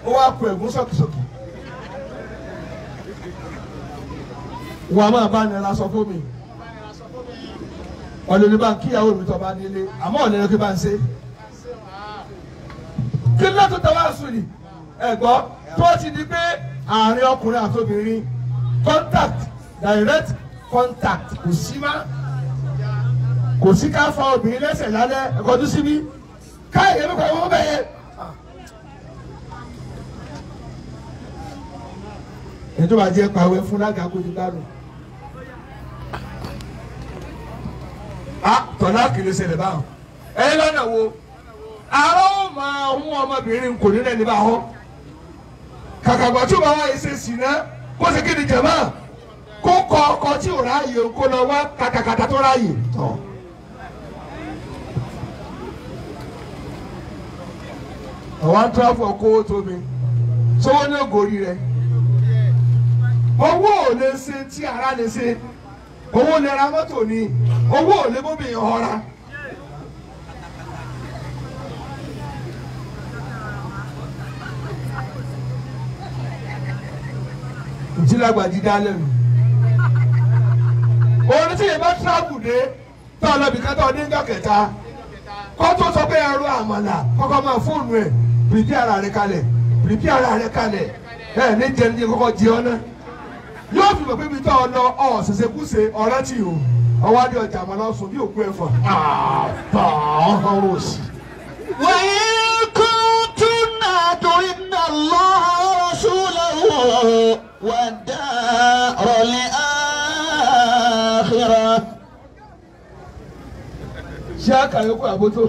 ó wá kó ẹ̀gún sọ̀kìsọ̀kì wọ́n a máa bá nira sọ fún mi ọ̀lẹ́ni bá ń kíyàwó mi tó bá nílé àmọ́ ọ̀lẹ́ni kí bá ń ṣe kí ló tó tẹwàá sùn ni ẹ̀gbọ́ tó ti di pé àárín ọkùnrin àti obìnrin contact direct contact kò sí má kò sí ká fa obìnrin lẹ́sẹ̀ lálẹ́ ẹ̀kọ́ tó síbí káyọ̀ ẹ̀mí kan wọ́n bẹ̀yẹ. ètò àjẹ pàwẹ́ fún lágàkó ti gbádùn. tọ́lá kìlọ̀ ṣẹlẹ̀ báwọn ẹ̀yin lọ́nà wo àárọ̀ máa hún ọmọbìnrin kò ní lẹ́ni bá họ kàkàgbà tí o bá wá ẹsẹ̀ sí náà kó ṣe kéde jẹ̀mọ́ kó kọ ọkọ tí ò ráàyè kó lọ wá kàkàkàtà tó ráàyè tọ̀. àwọn àtúráfù ọkọ owó tó mi sọ́wọ́ ní ògòrí rẹ̀ owó ò lè ṣe tí ara lè ṣe owó lè ra mọ́tò ni owó ò lè bóbìyàn ọ̀ra. ìtìlágbàjì dá lẹ́nu orin tí yẹn bá tíráàbù dé tó ọlọ́bì kan tó ní ìjọ kẹta kó tó sọ pé ẹrú àmàlà kọ́kọ́ máa fóònù ẹ̀ pìrìpì ara rẹ̀ kalẹ̀ pìrìpì ara rẹ̀ kalẹ̀ ẹ̀ ní jẹun ní kọ́kọ́ jẹ ọ́ náà yóò fi mọ̀ pé ibi tó ọ lọ ọ ṣẹ̀ṣẹ̀ kúṣe ọ̀rẹ́ tì o ọwọ́ adé ọjà àmàlà ọ̀sùn bí òkú ẹ̀fọ́ àtọ̀ ọ̀hún òsì. وإن كنتن تردن الله ورسوله والدار الآخرة. ṣé àkàyọkọ àbótó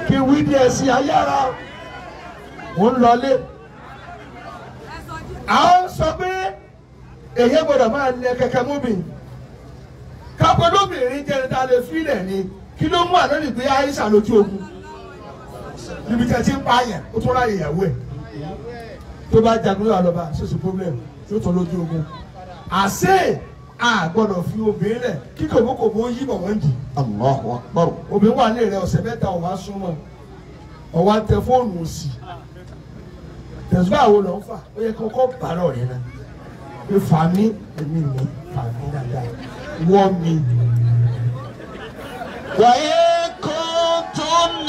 kí wí díẹ̀ sí ayára ò ń lọlé. à ń sọ pé èyí gbọ́dọ̀ máa lẹ kẹ̀kẹ́ móbìn kápẹ́ lóbìnrin jẹ́ ta lè filẹ̀ ni kí ló mú àná nìgbé àìsàn lójú ogun níbi tí a ti ń pààyàn ó tún ráyè ìyàwó ẹ̀ tó bá jagun yóò lọ́ba ṣèṣù problem yóò tún lójú ogun. àṣé a gbọ́dọ̀ fi obìnrin rẹ̀ kí kòbókòbó yí bọ̀ wọ́n dì. Allahu Akbar. obìnrin wà ní rẹ̀ ọ̀sẹ̀ mẹ́ta ọ̀wá súnmọ́ ọ̀wá tẹ fóònù òsì tẹ̀síwá wo lọ́ ń fà ó yẹ kó kọ́ bàárọ̀ rẹ̀ náà pé fàmí èmi mi fàmí dáadáa wọ́ mi. وإن كنتن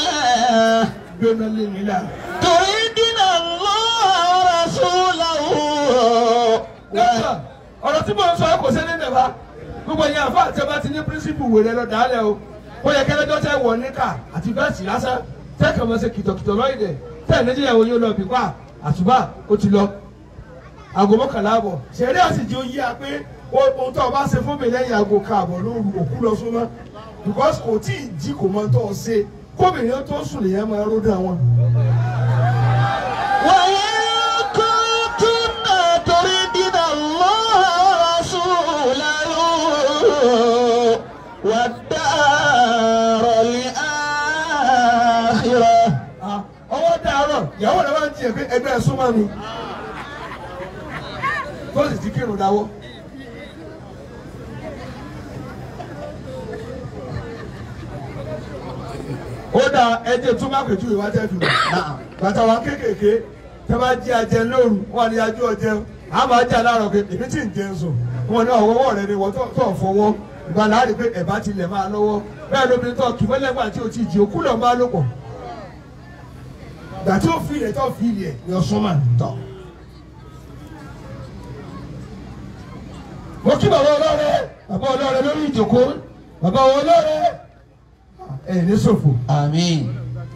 gbẹ́nà lé mi là. تريدن الله ورسوله. ọ̀rọ̀ tí mo ń sọ kò sẹ́ni nìyẹn gbogbo yẹn àfa àti ọba ti ní píríncípù wèrè lọ dàálẹ̀ o ó yẹ kẹ́lẹ́jọ́ tẹ́ wọ̀ níkà àti bẹ́ẹ̀sì lásán tẹ́ kàn mọ́ ṣe kìtọ̀kìtọ̀ lọ́yìnbẹ̀ tẹ́ ẹ̀ níjìyàwó yóò lọ bí pa àtúbà ó ti lọ aago mọ́kànlá àbọ̀ ṣẹ̀rí àsìjì ó yí a pé ohun tó o bá ṣe fún mi lẹ́yìn aago káàbọ̀ lóru òkú lọ súnmọ́ because kò tí ì jí kò mọ tó o ṣe kóbìnrin tó sùn lèyẹn máa ró dá wọn. وإن كنتن تريدن الله ورسوله والدار الآخرة. ọwọ́ dàárọ̀ ìyàwó rẹ̀ máa ń tiẹ̀ pé ẹgbẹ́ súnmọ́ mi tó sì ti kírun dáwọ́. ó dà ẹjẹ tó má pèjú ìwà tẹ́fì bàtà wa kéékèèké tẹ́ bá jí ajẹ lóru wọn ni ajú ọjẹ a máa jà láàárọ̀ pé èmi tí ń jẹun sùn wọn ní ọwọ́ rẹ ni wọ́n tó fọwọ́ ìgbà láàrin pé ẹ̀bá tilẹ̀ máa lọ́wọ́ bẹ́ẹ̀ lóbìnrin tó kì mọ́lẹ́gbà tí o ti jì òkú lọ́ọ́ máa lò pọ̀ gbà tí ó fi ilẹ̀ tó fi ilẹ̀ ni ọ̀sán máa tọ̀. mo kí bàbá ọlọ́rẹ̀ lórí ìjòkó bàbá ọlọ́rẹ̀ ẹ̀ ní ṣòfò. Àmín.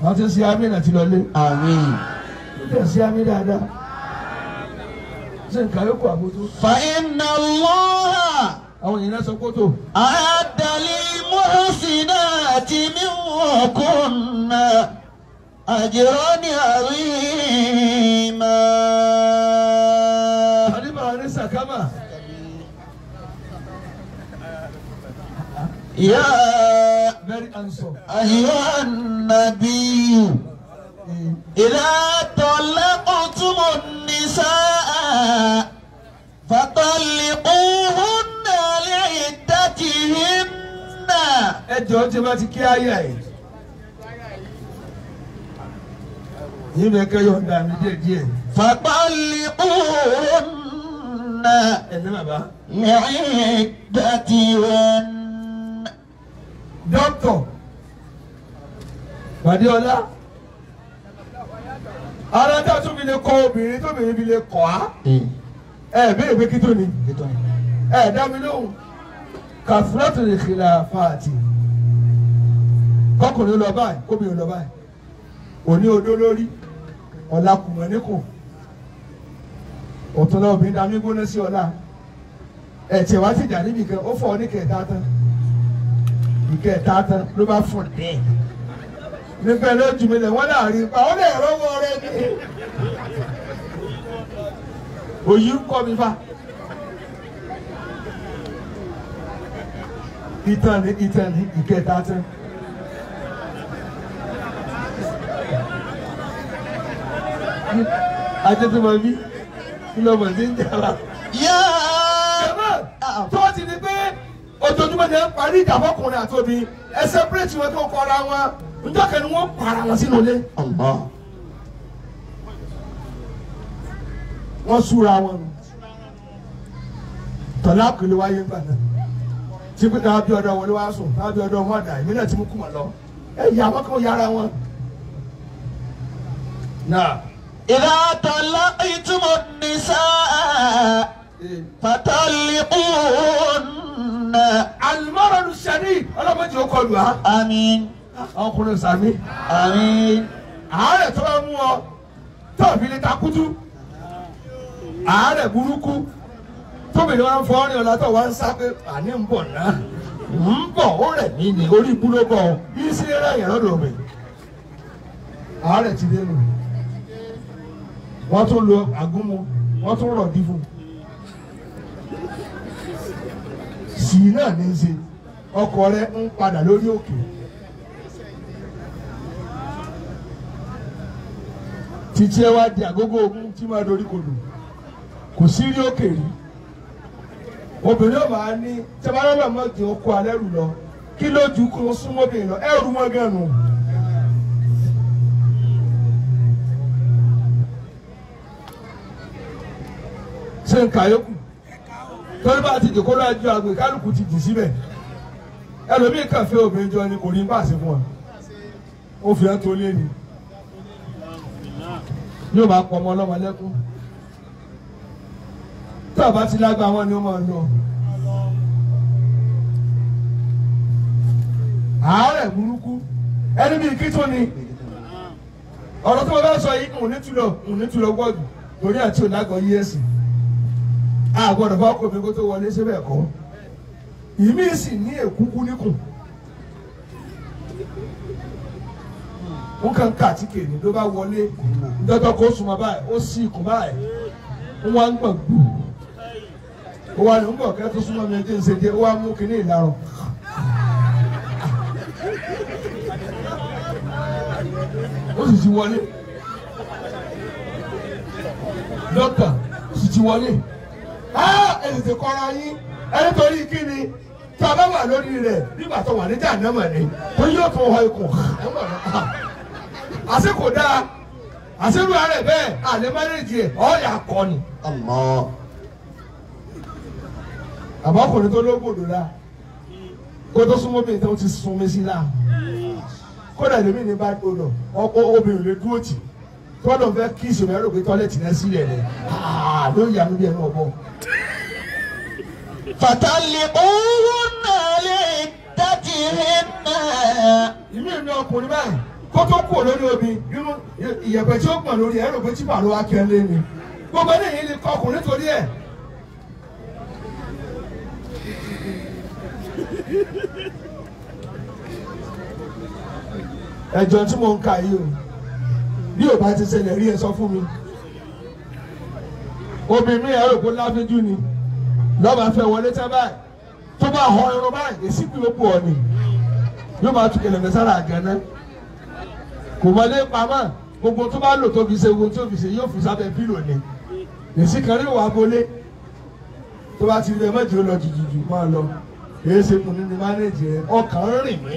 àwọn tí ń ṣe àmín àti lọlé. Àmín. ó tẹ̀ sí àmín dáadáa. ṣé nǹkan yóò kó àbótó. فإن الله àwọn èèyàn sọ kótó. أعد للمحسنات منكن أجرا عظيما. àdìbò ní sàkámà. يا very handsome. أيها النبي إذا طلقتم النساء فطلقوهن لعدتهن. ẹ jọ̀ọ́ tí bá ti kí ayé ẹ̀. yìí bẹ kẹ́ yọ̀ǹda mi díẹ̀. فطلقوهن ẹ̀ ní bàbá. لعدتهن. dókítọ̀ Bàdéọlá ara tá a tún fi lè kọ obìnrin tóbìnrin fi lè kọ́ á ẹ béèrè pé kí tó ni ẹ dá mi lóhùn kàfúrátù lè xìlà fàtì kọkùnrin lọ báyìí kóbìnrin lọ báyìí òní odó lórí ọ̀la kùmọ̀ níkùn ọ̀túnla obìnrin dá mi gbóná sí ọ̀la ẹ̀ tiẹ̀ wá ti jà níbi kan ó fọ́ ọ ní kẹta tán ìkẹta tán ló bá fún dẹ nígbà lójú mi lẹ wọn láàrin pa ọ lè rọwọ rẹ ní òyì ń kọ mi fa ìtàn ní ìkẹta tán ajẹtùmọ̀ bí ńlọmọ ní ìjàlá. tó ti di pé ojoojúmọ́ ni ẹ ń parí ìjà fọkùnrin àti obìnrin ẹ sẹpẹrẹtì wọn tó kọra wọn njọ́ kẹ́ni wọ́n para wọn sínú ilé. wọ́n súra wọn nù tọ́lá kìlì wáyé ńgbà náà tí pété wá bí ọ̀dọ̀ wọlé wá sùn wá bí ọ̀dọ̀ wọn dà èmi náà ti mú kú wọn lọ ẹ yà wọn kàn yára wọn. إذا طلقتم النساء فطلقوهن. المرض الشديد ọlọ́mọdé ó kọlù á. آمين. ọkùnrin sàmì. آمين. àárẹ̀ tó bá mú ọ tó fi lè takutu àárẹ̀ burúkú tóbìnrin wa ń fọ́ ọ́rìn ọ̀la tó wá ń sá pé àní ń bọ̀ náà ń bọ̀ ó rẹ̀ mí ni orí ibú ló bọ̀ bí sí rẹ̀ yẹn lọ́dọ̀ mi àárẹ̀ ti dé nù wọ́n tún lo àgúnmu wọ́n tún rọ̀ dí fún sì náà ní í ṣe ọkọ rẹ̀ ń padà lórí òkè títí ẹ wá di àgógó ogun tí máa dorí kodò kò sí rí òkè rí obìnrin ọba ní tẹbárọ́bà mọ́tì ọkọ alẹ́ rù lọ kí ló ju kó súnmọ́ obìnrin lọ ẹrù wọn gan nù. ṣé n kàyókù torí bá ti dìkọ́ lọ́jọ́ àgbẹ̀ kálukú ti dì síbẹ̀ ẹlòmíì kàn fẹ́ obìnrin jọ ni kò ní bá a ṣe fún wa ó fi ẹ́ tó lé ni yóò máa pọ̀ ọmọ ọlọ́mọ lẹ́kún tí ọba ti lágbá wọn ni ó máa lọ. àárẹ̀ burúkú ẹni bíi kí tó ni ọ̀rọ̀ tí mo bá sọ yìí ń ní túlọ̀ gbọ́dù torí àti ònàgọ̀ yí ẹ̀sìn a gbọ́dọ̀ bá ọkọ̀ mi kó tó wọlé síbẹ̀ kọ́ ìmí sì ní èkúkú níkùn ó kàn ká àtíkè ní ló bá wọlé dọ́tọ̀ kó sùnmọ́ báyìí ó sì ikùn báyìí ó wá ń gbọ̀n gbù ó wá ní ń bọ̀ kẹ́ tó súnmọ́ mi ẹjẹ́ ń ṣe jẹ́ ó wá mú kinní ìlarun. ó sì ti wọlé dókítà ó sì ti wọlé ẹ tètè kọ́ra yín ẹni torí kí ni tí a bá wà lórí rẹ̀ nígbà tó wà ní jàǹdàmọ̀ ni tó yóò tó họ ikùn àṣẹ kò dáa àṣẹ lu ara ẹ bẹ́ẹ̀ àlẹ márèjì ẹ ọ̀ọ́yà kọ́ ni. àbọ̀kùnrin tó lóògbòdò la kó tó súnmọ́ bíi tó ti sun mí sí la kódà lèmi ní bá gbọdọ̀ ọkọ obìnrin lè dúró tì tọ́lọ̀ fẹ́ kí ìṣòro ẹ̀rọ pé tọ́lẹ̀tì náà sílẹ̀ rẹ̀ ló ń yanu bí ẹnu ọ̀bọ. فطلقوهن لعدتهن. ìmí ìmí ọkùnrin báyìí kó tó kú lórí omi nínú ìyẹ̀pẹ̀ tí ó gbọ̀n lórí ẹ̀rọ pé tí bàálù wa kẹ́ lé ni gbogbo eléyìí ni kọ ọkùnrin torí ẹ̀. ẹjọ́ tí mo ń kà yìí o bí ò bá ti ṣẹlẹ̀ rí ẹ sọ fún mi obìnrin ẹ̀rọ kó láfíjú ni lọ́ba fẹ́ wọlé tẹ́ báyìí tó bá họ irun báyìí èsì pé ó bù ọ ni yóò máa tún kẹlẹ̀ mẹ́sára àgànná kò wọlé pamọ́ gbogbo tó bá lò tó fi ṣe ohun tó fi ṣe yóò fi sábẹ́ pílò ni èsì kan rí wàá bolé tó bá ti rí ẹ mẹ́jọ lọ jìjìjì máa lọ èyí ṣe kùnú ni mánéjì rẹ ọkàn ń rìn mí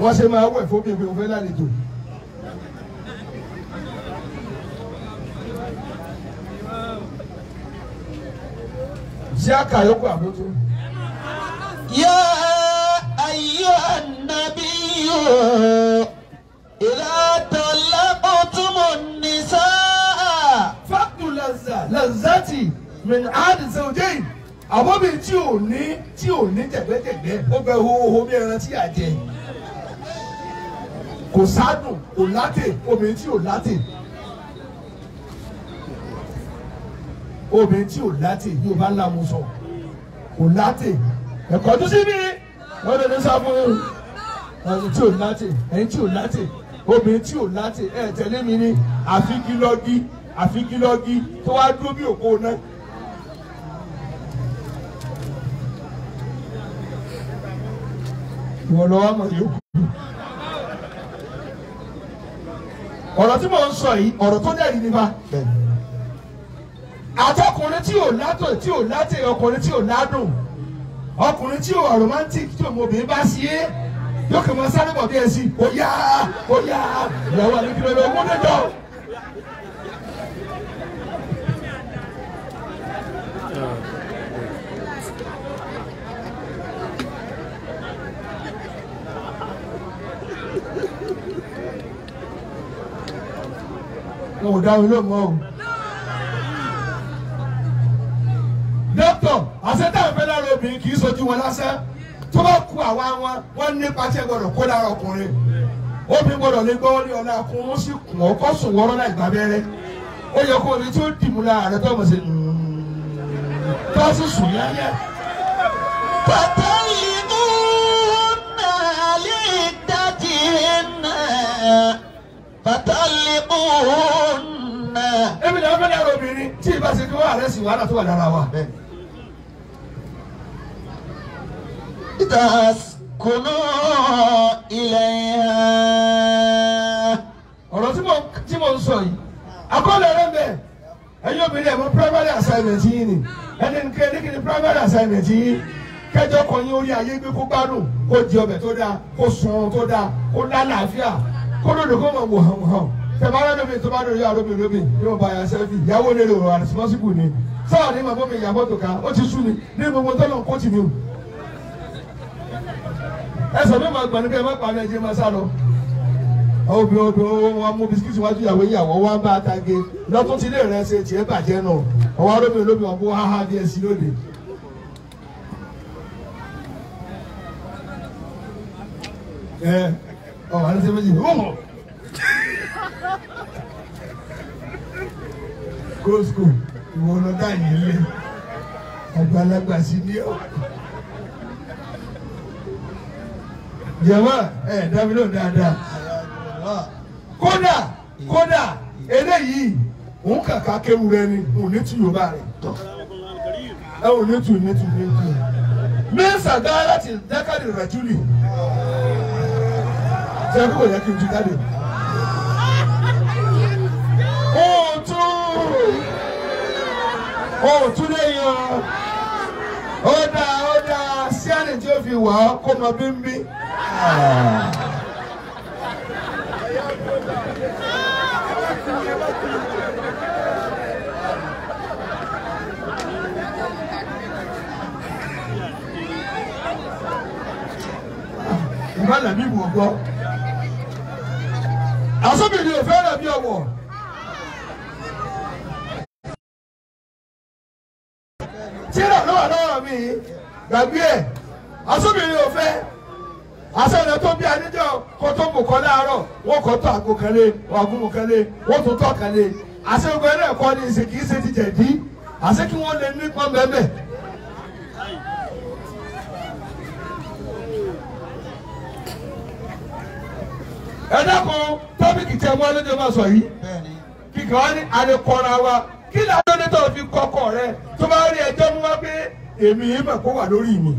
wọ́n ṣe máa wẹ̀ fún mi pé mo fẹ́ lálejò. ṣé àkàyọ́kọ̀ àbótó. يا أيها النبي إذا طلقتم النساء fáàkù lazati min adi zawjayn àbọ̀bìnrin tí ò ní tẹ̀gbẹ́tẹ̀gbẹ́ ó bẹ hoho bí ẹran tí a jẹ kò sádùn kò látè obìnrin tí ò látè obìnrin tí ò látè yóò bá ńlá mu sọ kò látè ẹ̀kọ́ tó sí mi wọ́n lè ní sá fún ẹni tí ò látè ẹni tí ò látè obìnrin tí ò látè ẹ̀ tẹ̀lé mi ní àfikílọ́gí tó wá dúró bí òkú náà. ìwọ lọ́wọ́ mọ̀ yòókù. ọ̀rọ̀ tí mò ń sọ yìí ọ̀rọ̀ tó dẹ̀ rí ni bá. àtọkùnrin tí ò látò tí ò látè ọkùnrin tí ò ládùn ọkùnrin tí ò romantic tí òmòbìnrin bá sí é yóò kàn máa sáré bọ̀ bí ẹ sí ó yá ìyàwó àbíkílẹ̀ lọ ogún dẹjọ́. wọn ò dáhùn ló mọ o. dókítà àṣetá ìfẹ́ lára obìnrin kì í sojú wọn lásán tó bá ku àwa wọn nípa tí ẹ gbọ́dọ̀ kó lára ọkùnrin obìnrin gbọ́dọ̀ lè gbọ́ ní ọ̀la ọkùnrin ó sì kùn ọ́ kó sùn wọ́rọ́ láì gbà bẹ́rẹ́ ó yẹ kó o ní tí ó dì mú lára rẹ tó mọ̀ sí tó sì sùn lálẹ́. فطلقوهن لعدتهن فطلقوهن. èmi náà fẹ́ dára obìnrin tí ìbá ṣe kí wọ́n àrẹ́ sí wàhálà tó wà lára wa. لتسكنوا إليها. ọ̀rọ̀ tí mo ń sọ yìí akọ́lẹ̀ rẹ̀ bẹ́ẹ̀ ẹ̀yin obìnrin ẹ̀ mọ primary assignment yìí ni ẹni nìkan ní primary assignment yìí kẹjọ kan yín orí ayé gbé kó gbádùn kó di ọbẹ̀ tó dáa kó sun tó dáa kó lálàáfíà kó lòdì kó mọ̀ wò hàn wò hàn tẹ̀bá lómi tó bá dòrí àròmí lómi yóò bá yà sẹ́fì ìyàwó lè lò wà responsible ni sáà ní màbọ́ mi ìyàbọ̀ tó ká ó ti sú ni ní gbogbo tó lọ kó tì mí o ẹsẹ̀ mi máa gbọ̀n ní kẹ́ ẹ má pa ní ẹjẹ́ máa sá lọ. obìnrin wọn mú bisikíìtì wájú ìyàwó wọn bá tage lọ́tún tí ilé rẹ̀ ṣe tiẹ̀ bàjẹ́ náà ọwọ́ arómi olómi wọn kó háhá díẹ̀ sí lóde. ọ̀hún àti sẹ́fẹ̀jì ọ̀hún. kóòsùkò ìwọ lọ dá yìí lé àgbàlagbà sí ní ọ. jẹ̀wọ́ dábìlì ò dáadáa. kódà eléyìí òun kàkà kéwu rẹ ni òun ní tu yorùbá rẹ ẹ òun ní tu mẹ́sà dáa láti dákàdé rajuli ṣé kò yẹ kí n tu jáde. òòtún lẹ́yìn ó dáa sí àná tí ó fi wà á kó mọ bímbí. ìbá làbí wò gbọ́ àsọ̀bìnrin ò fẹ́ràn bí ọwọ́ tíra lọ́wọ́ lọ́wọ́ mi gbàgbé ẹ̀ àsọ̀bìnrin ò fẹ́ àṣẹ̀lẹ̀ tó bí aníjọ́ kó tó mú kọ́ láàárọ̀ wọ́n kọ́ tó àgbo kan lé wọ́n àgúnmu kan lé wọ́n tó tọ́ kan lé àṣẹ̀gbẹ́ náà kọ́ ní ìṣe kì í ṣe ti jẹ̀dí àṣẹ kí wọ́n lè ní pọ́n bẹ́ẹ̀. ẹ dákun tọ́pìkì tí ẹ mú ọlọ́dẹ máa sọ yìí kíkà wá ní alẹ́kọ̀ọ́ra wa kí ni adóni tó fi kọ́kọ́ rẹ tó bá rí ẹjọ́ mú wá pé èmi yìí mà kó wà lórí mi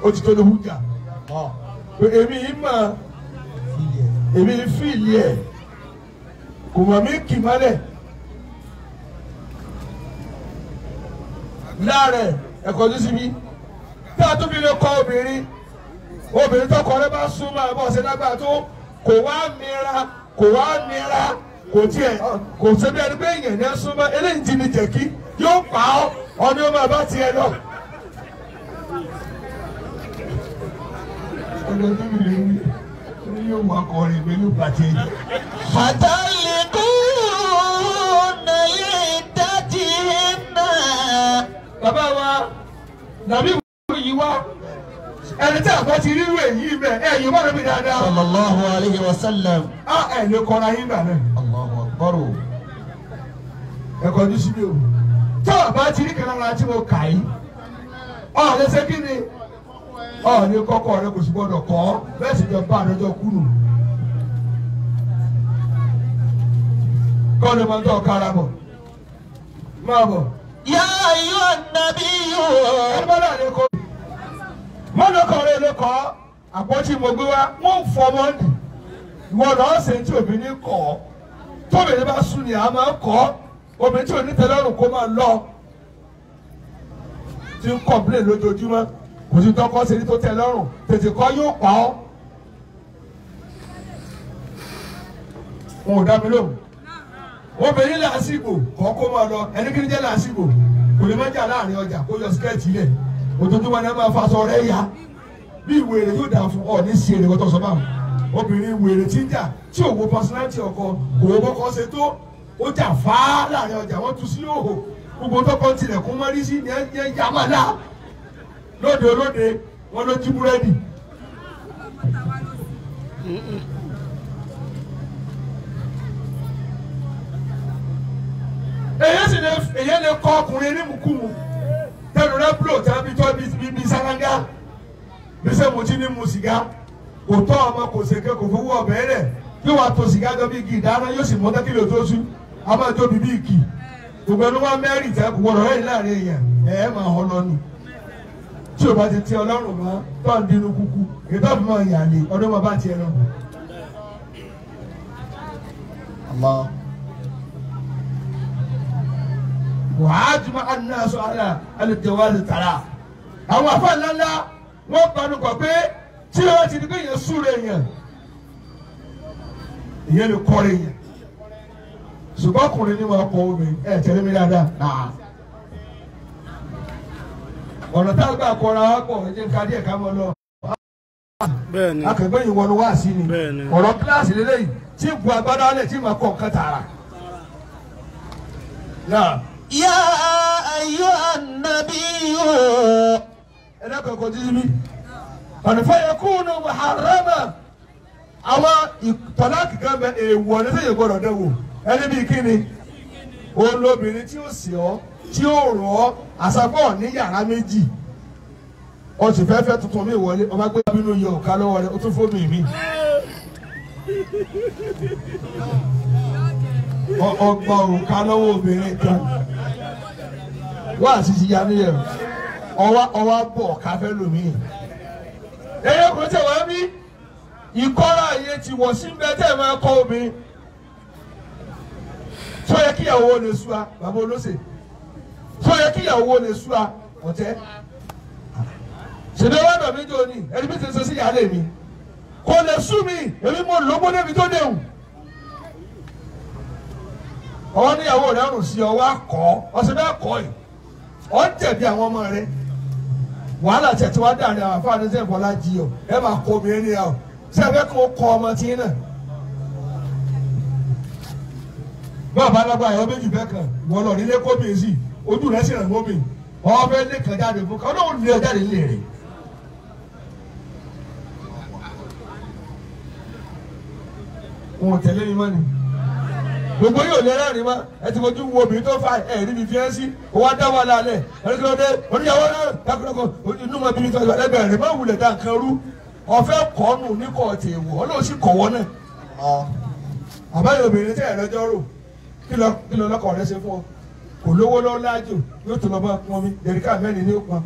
ó ti tó ní hújà èmi yìí mà èmi yìí fìlì ẹ̀ kò mọ̀ mí kì mọ́lẹ̀ láàrẹ̀ ẹ̀kọ́ tó síbi tá a tó fi lè kọ́ obìnrin tọkọ rẹ bá súnmọ́ ẹ bọ́ ṣe lágbára tó kò wá nira kò tiẹ̀ kò sẹ́bi ẹni pé èèyàn ní ẹ súnmọ́ eléyìí ti ní jẹ̀kí yóò pa ọ́ ọdún yóò máa bá tiẹ̀ lọ. ọlọ́dún mi lè wí yóò wá kọrin pẹ̀lú bàtẹ́ yìí. فطلقوهن لعدتهن. bàbá wa nàbí yìí wá ẹni tí àgbà ti rírú èyí bẹ ẹ yìí mọ́ra mi dáadáa. sallallahu alayhi wa sallam. ẹ lè kọ́ra yín gbà náà. Allahu akbar. ẹ kọjú síbi o tí àbá ti rí kan lára tí mo kà yí lè ṣe kí ni ní kọ́kọ́ rẹ kò sì gbọ́dọ̀ kọ́ bẹ́ẹ̀ sì jọ bá àdójọ kúrò. kọ́ ni mo ń tọ́ kára bọ̀ máa bọ̀. ya ayyuhan nabiyyu. ẹ bá dà ní kó mọ́nàkọ́ rẹ̀ ló kọ́ àpótí mo gbé wá wọ́n fọ́ mọ́ndì ìwọ lọ́ọ́ ṣe tí obìnrin kọ́ tóbìnrin bá sùn ní a máa kọ́ obìnrin tí ò ní tẹ́lọ́rùn kó máa lọ tí ń kọ̀m̀plé lójoojúmọ́ kò sí tọ́kọ́ ṣe ní tó tẹ́lọ́rùn tètè kọ́ yóò pa ọ́. wọn ò dá mi lóhùn obìnrin làásìgbò kọ́ kó máa lọ ẹni kí ni jẹ́ làásìgbò kò lè má jà láàrin ọjà kó yọ skẹ́ẹ̀tì lẹ̀ ojoojúmọ́ ni ẹ máa faṣọ rẹ̀ ya bí wèrè yóò dà fún ọ ní sèrè wọ́tọ̀ sọ báwọn obìnrin wèrè tí ń jà tí ò wo personality ọkọ kò wo bọ́kọ ṣe tó ó jà fáá láàrin ọjà wọ́n tu sí òhò gbogbo tọkọ tilẹ̀kùn mọ́rí sí ní ẹ yamala lóde olóde wọn ló jí búrẹ́dì. èyàn lè kọ́ ọkùnrin ní mùkúmu tẹnu rẹ búlò tẹ́ bí tọ́ bí sálángá bí sẹ́ mo ti ní mu sìgá kò tọ́ ọmọ kò sèké kò fowó ọbẹ̀ rẹ̀ yóò wá to sìgá jọ bí igi ìdáná yóò sì mọ́ tẹ́kìlì tó sú a máa tóbi bí ìkì gbogbo ẹni wọn mẹ́rì tẹ́ kò wọ́n rẹ̀ láàrin èèyàn ẹ̀ máa họ lọ ni tí o bá ti ti ọlọ́run mọ́ tó ń dínú kúkú ètò àbí máa yàn lé ọdún máa bá tiẹ̀ lọ. wàá jùmọ̀ anáṣọ àlà alìjẹwàlì tààrà àwọn afọ ńláńlá wọn panu kọ pé tí wọn ti di pé yẹn súre yẹn ìyẹn lè kọrin yẹn ṣùgbọ́n ọkùnrin ni wọn kọ omi ẹ tẹ̀lé mi dáadáa náà ọ̀nà tá a gbà kọra wa pọ̀ ẹ jẹ́ ká díẹ̀ ká mọ́ lọ. bẹ́ẹ̀ni akẹgbẹ́ yìí wọnú wá sí ni ọ̀rọ̀ kíláàsì lélẹ́yìí tí gun agbádá lẹ̀ tí màá kọ̀ nǹkan tààrà. يا أيها النبي أنا كنت جيبي أنا فيكون محرما àwọn tọ́láàkì kan bẹ èèwọ̀ ní sẹ́yìn gbọ́dọ̀ dẹ́wò ẹni bíi kíni olóbìnrin tí ó sì ọ́ tí ó rọ̀ ọ́ àṣàpọ̀ ní yàrá méjì ó sì fẹ́ fẹ́ tuntun mi wọlé ọba gbé bínú yọ ọ̀ká lọ́wọ́ rẹ̀ ó tún fóònù mi. ọgbà òrùka lọ́wọ́ obìnrin kan wá àṣìṣe ya níyẹn ọwá bọ̀ káfẹ́ lómi. ẹyẹ kò tẹ̀ wá bí ìkọ́ra yẹn ti wọ̀ sí bẹ́ẹ̀ tẹ́ ẹ máa kọ́ obìnrin tó yẹ kíyàwó lè sú a bàbá olóṣè tó yẹ kíyàwó lè sú a ọ̀tẹ́ ṣèdè wà dọ̀ mí jò ní ẹni bí ti sọ sí ìyáálé mi kò lè sú mi èmi mo lógbó débi tó déhùn ọwọ́ níyàwó rẹ̀ rùn sí ọwọ́ akọ́ ọ̀sẹ̀ bẹ́ẹ̀ kọ́ ẹ̀ ọ̀ ń jẹ̀bi àwọn ọmọ rẹ̀ wàhálà tẹ̀tí wá dàrí àwọn afáàní sẹ́yìn bọ́lá jí ọ ẹ máa kọ́ obìnrin ní ẹ ọ sẹ́yìn kó kọ́ ọmọ tí náà bàbá alágbá ayọ̀ méjì bẹ́ẹ̀ kan wọ́n lọ nílé kóbìnrin sí ojú rẹ̀ sì rẹ̀ mọ́bìn ọ̀ fẹ́ lé kan jáde fún kan ọlọ́run lé ọ jáde nílé rẹ̀ wọn tẹ̀lé mi mọ́ ni gbogbo yóò lé rẹ́rìn mọ́ ẹ ti fojú wo obìnrin tó fa ẹ̀rí mi fi ẹ́ sí owó adáwọ̀ lálẹ́ ẹni tó dé oníyàwó náà dákúrọ́kọ́ inú mọ́ bíbí tó ẹgbẹ́ rẹ̀ má wulẹ̀ dá nǹkan rú ọ̀fẹ́ kọ́nù ní kọ́ọ̀tì èwọ̀ ọlọ́run sì kọ̀wọ́ náà. àbáyọ obìnrin tẹ́ ẹ̀rọ jọ́rò kí lọ lọ́kọ̀ rẹ ṣe fún ọ kò lówó lọ́wọ́ láàjò yóò tó lọ bá pọn mi dẹ̀ríkà mẹ́rin ní òpin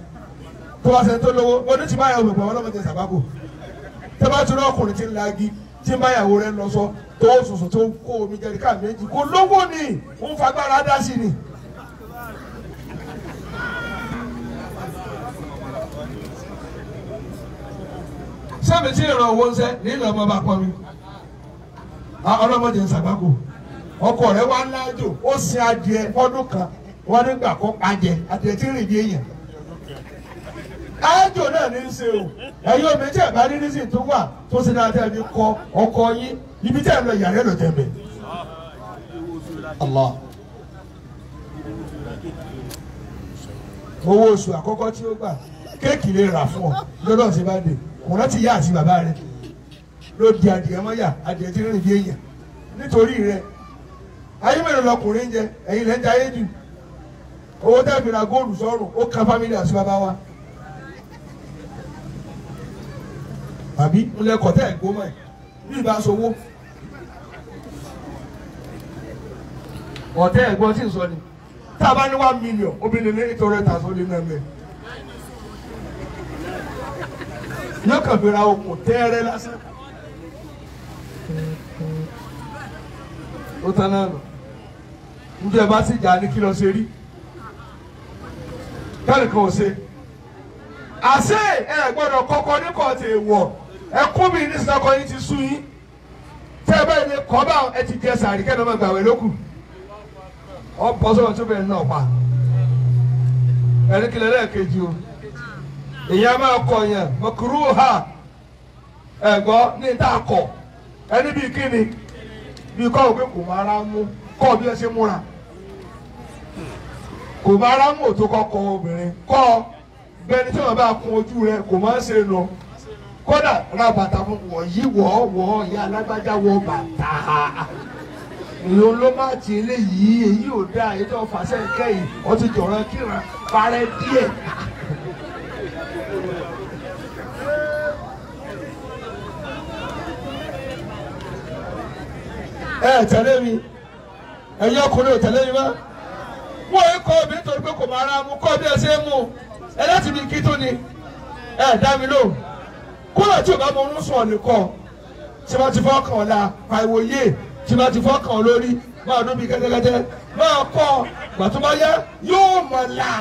tó bá ṣe tó lówó wọ́n ní ti báyà òmùpọ̀ ọlọ́mọdé sàbákò tẹ́ bá tún ọkùnrin tí ń lagi tí ń báyàwó rẹ lọ sọ tó sòsò tó kó omi jẹríkà méjì kò lówó ni ń fagbára dá sí ni. sẹ́mi tí ìrọ̀ owó ń sẹ́ nílò ọmọ bá pọn mi ọlọ́mọdé sàbákò ọkọ rẹ wá lájò ó sin adìẹ fọdún kan wọn nígbà kó pàjẹ adìẹ tí ń rìn bí èèyàn ájò náà ní í ṣe o ẹ̀yin omi tí ẹ̀ bá rí nísìnyí tó wà tó ṣe dáadáa bí kọ ọkọ yín ibi tí ẹ̀ lọ yàrá lọ tẹ̀ bẹ̀. Allah owó oṣù àkọ́kọ́ tí ó gbà kéèkì lè rà fún ọ lọ́dọ̀ ṣe bá dé kò rántí yá àti bàbá rẹ ló di adìẹ mọ́yà adìẹ tí ń rìn bí èèyàn nítorí rẹ ayé mẹ́rin lọkùnrin jẹ ẹ̀yin lẹ́ ń jẹ ayé jù owó tẹ́ fi ra góòlù sọ́rùn ó kan fámìlì àti bàbá wa. àbí ńlẹ̀ kọ̀tẹ́ ẹ̀gbọ́n mọ̀ ẹ̀ bí ìbá sowó ọ̀tẹ́ ẹ̀gbọ́n tí ń sọ ni tá a bá ní 1 million obìnrin ní 800,000 lé náà mẹ́ yóò kàn fi ra okùn tẹ́ẹ́rẹ́ lásán ó tán náà nù níjẹ́ bá sì jà ní kí lọ ṣe rí kẹ́nìkan ò ṣe àṣé ẹ gbọ́dọ̀ kọ́kọ́ ní kọ́ọ̀tì èèwọ̀ ẹkún mi ní sinakọ yín ti sú yín tẹ́ ẹ bẹ́ẹ̀ ni kọ́ bá ẹ ti jẹ sàrí kẹ́ni ọmọ gbàwé lókù ọ bọ́ sọ́wọ́n tó bẹ̀rẹ̀ náà pa ẹni kìlẹ̀ lẹ́ẹ̀kejì o ìyá máa kọ yẹn mọ̀kúrú ha ẹ̀gbọ́ ní ìta kọ̀ ẹni bíi kíni bíi kọ́ òpin kò máa rá mú kọ́ bí ẹ ṣe múra kò máa rá mú òtó kọ́kọ́ obìnrin kọ́ bẹ́ẹ̀ni tí wọ́n bá kun ojú rẹ kò máa ń ṣe lọ kódà ra bàtà fún wọ̀ yí wọ̀ ìyá alágbájá wọ bàtà ìlú ló má ti eléyìí èyí ò dáa èyí tó fà sẹ́yìn kẹ́yìn ó ti jọ̀rọ̀ kíran parẹ́ díẹ̀. ẹ tẹ̀lé mi ẹ̀yin ọkùnrin ò tẹ̀lé mi mọ́ wọ́n yìí kọ́ obìnrin torí pé kò máa ra mu kọ́ bí ẹ ṣe ń mú ẹ láti bí kí tó ni ẹ dá mi lò kúrò tí o bá mọ orun sùn ọ̀nì kọ́ tí wọ́n ti fọ́ kàn ọ́ la pariwo yé tí wọ́n ti fọ́ kàn ọ́ lórí máa dún bí kẹ́tẹ́kẹ́tẹ́ máa kọ́ gbàtú bá yẹ yóò mọ̀ la.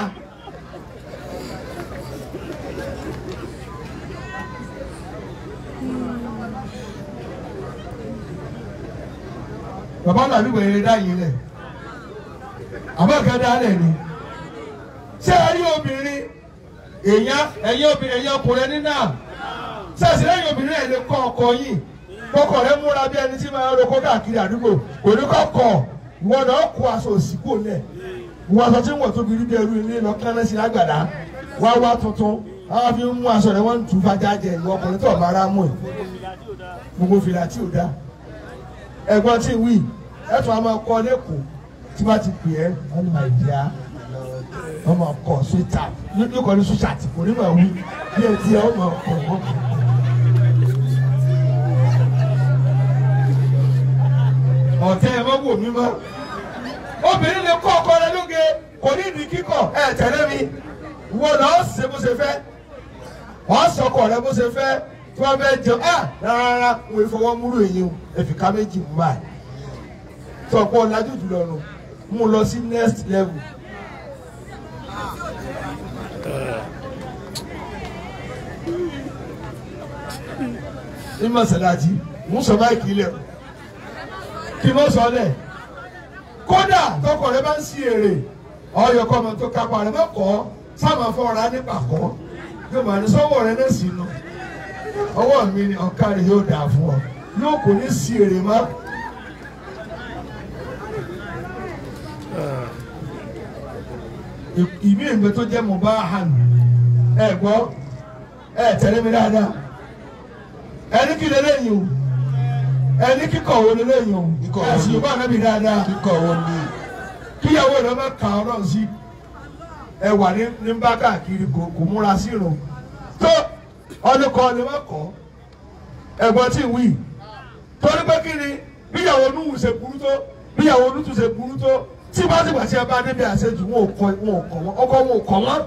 bàbá làbí wẹ̀rẹ̀ dá yìí lẹ̀ àbọ̀kẹ́ dá lẹ̀ ni ṣé ẹ rí obìnrin ẹ̀yin obìnrin ẹ̀yin ọkùnrin ní náà ṣé lẹ́yìn obìnrin ẹ̀ lè kọ́ ọkọ yìí kọ́kọ́ rẹ múra bí ẹni tí máa ń roko káàkiri àdúgbò kò ní kọ́kọ́ ìwọ náà kó aṣọ òsìkò lẹ̀ ìwọ aṣọ tí wọ́n tóbi rí bí ẹrú ilé lọ kánná sí lágbàdá wá tuntun àwọn fi ń mú aṣọ rẹ wọ́n ń tún fàjà jẹ ìwọ ọkùnrin tó ọ̀bára mú ẹ̀ gbogbo fìlà tí ò dá ẹ̀gbọ́n tí wí ẹ̀tún a máa kọ́ lẹ́kọ̀ọ́ tí wọ́n ti pè ẹ́ wọ́n ní máa jẹ́ wọ́n máa kọ́ sweet up yóò kọ́ ní sweet kò ní máa wí bí ẹ ti ẹ wọ́n máa kọ́ wọ́n. ọ̀tẹ́ ẹ máa wò mí mọ́ obìnrin lè kọ́ ọkọ rẹ lóge kò ní ìdí kíkọ̀ ẹ tẹ̀lé mi wọ́n lọ́ọ́ ṣe bó ṣe fẹ́ wọ́n sọkọ̀ rẹ bó ṣe fẹ́ tí wọ́n fẹ́ jẹun rárá wọ́n ìfọwọ́múrò èyí o ẹ̀fìkà méjì mú báyìí sọ̀pọ̀ ọ̀làjú jùlọ nù mú lọ sí next level. ní mọ̀sálásí mú sọ máìkì lẹ̀ kí mọ̀ sọ lẹ̀ kódà tọkọ rẹ bá ń sí èrè ọyọ kọ́mọ tó kápá rẹ mọ́kọ́ sáàmà fọ́ra nípa kọ́ yóò máa ní sọ́wọ́ rẹ náà sí nù ọwọ́ mi ni ọ̀ka rẹ yóò dà fún ọ yóò kò ní sí èrè mọ́. ìmí ìgbẹ́ tó jẹ́ mọ̀ bá hàn ẹ gbọ́ ẹ tẹ̀lé mi dáadáa ẹni kí lélẹ́yìn o ẹni kíkọ̀ wo lélẹ́yìn o ẹ̀sìn yorùbá náà bí dáadáa kíkọ̀ wo ni kíyàwó rẹ má kà ọ́ náà sí ẹ wà ní bá káàkiri kò múra sí irun tó ọdún kan ni wọ́n kọ́ ẹ̀gbọ́n tí ń wí torí pé kí ni bíyàwó onúwù ṣe burú tó bíyàwó onútù ṣe burú tó tí wọ́n ti gbàṣẹ bá débi àṣejù wọn ò kọ́ wọn ọkọ wọn ò kọ́ wọn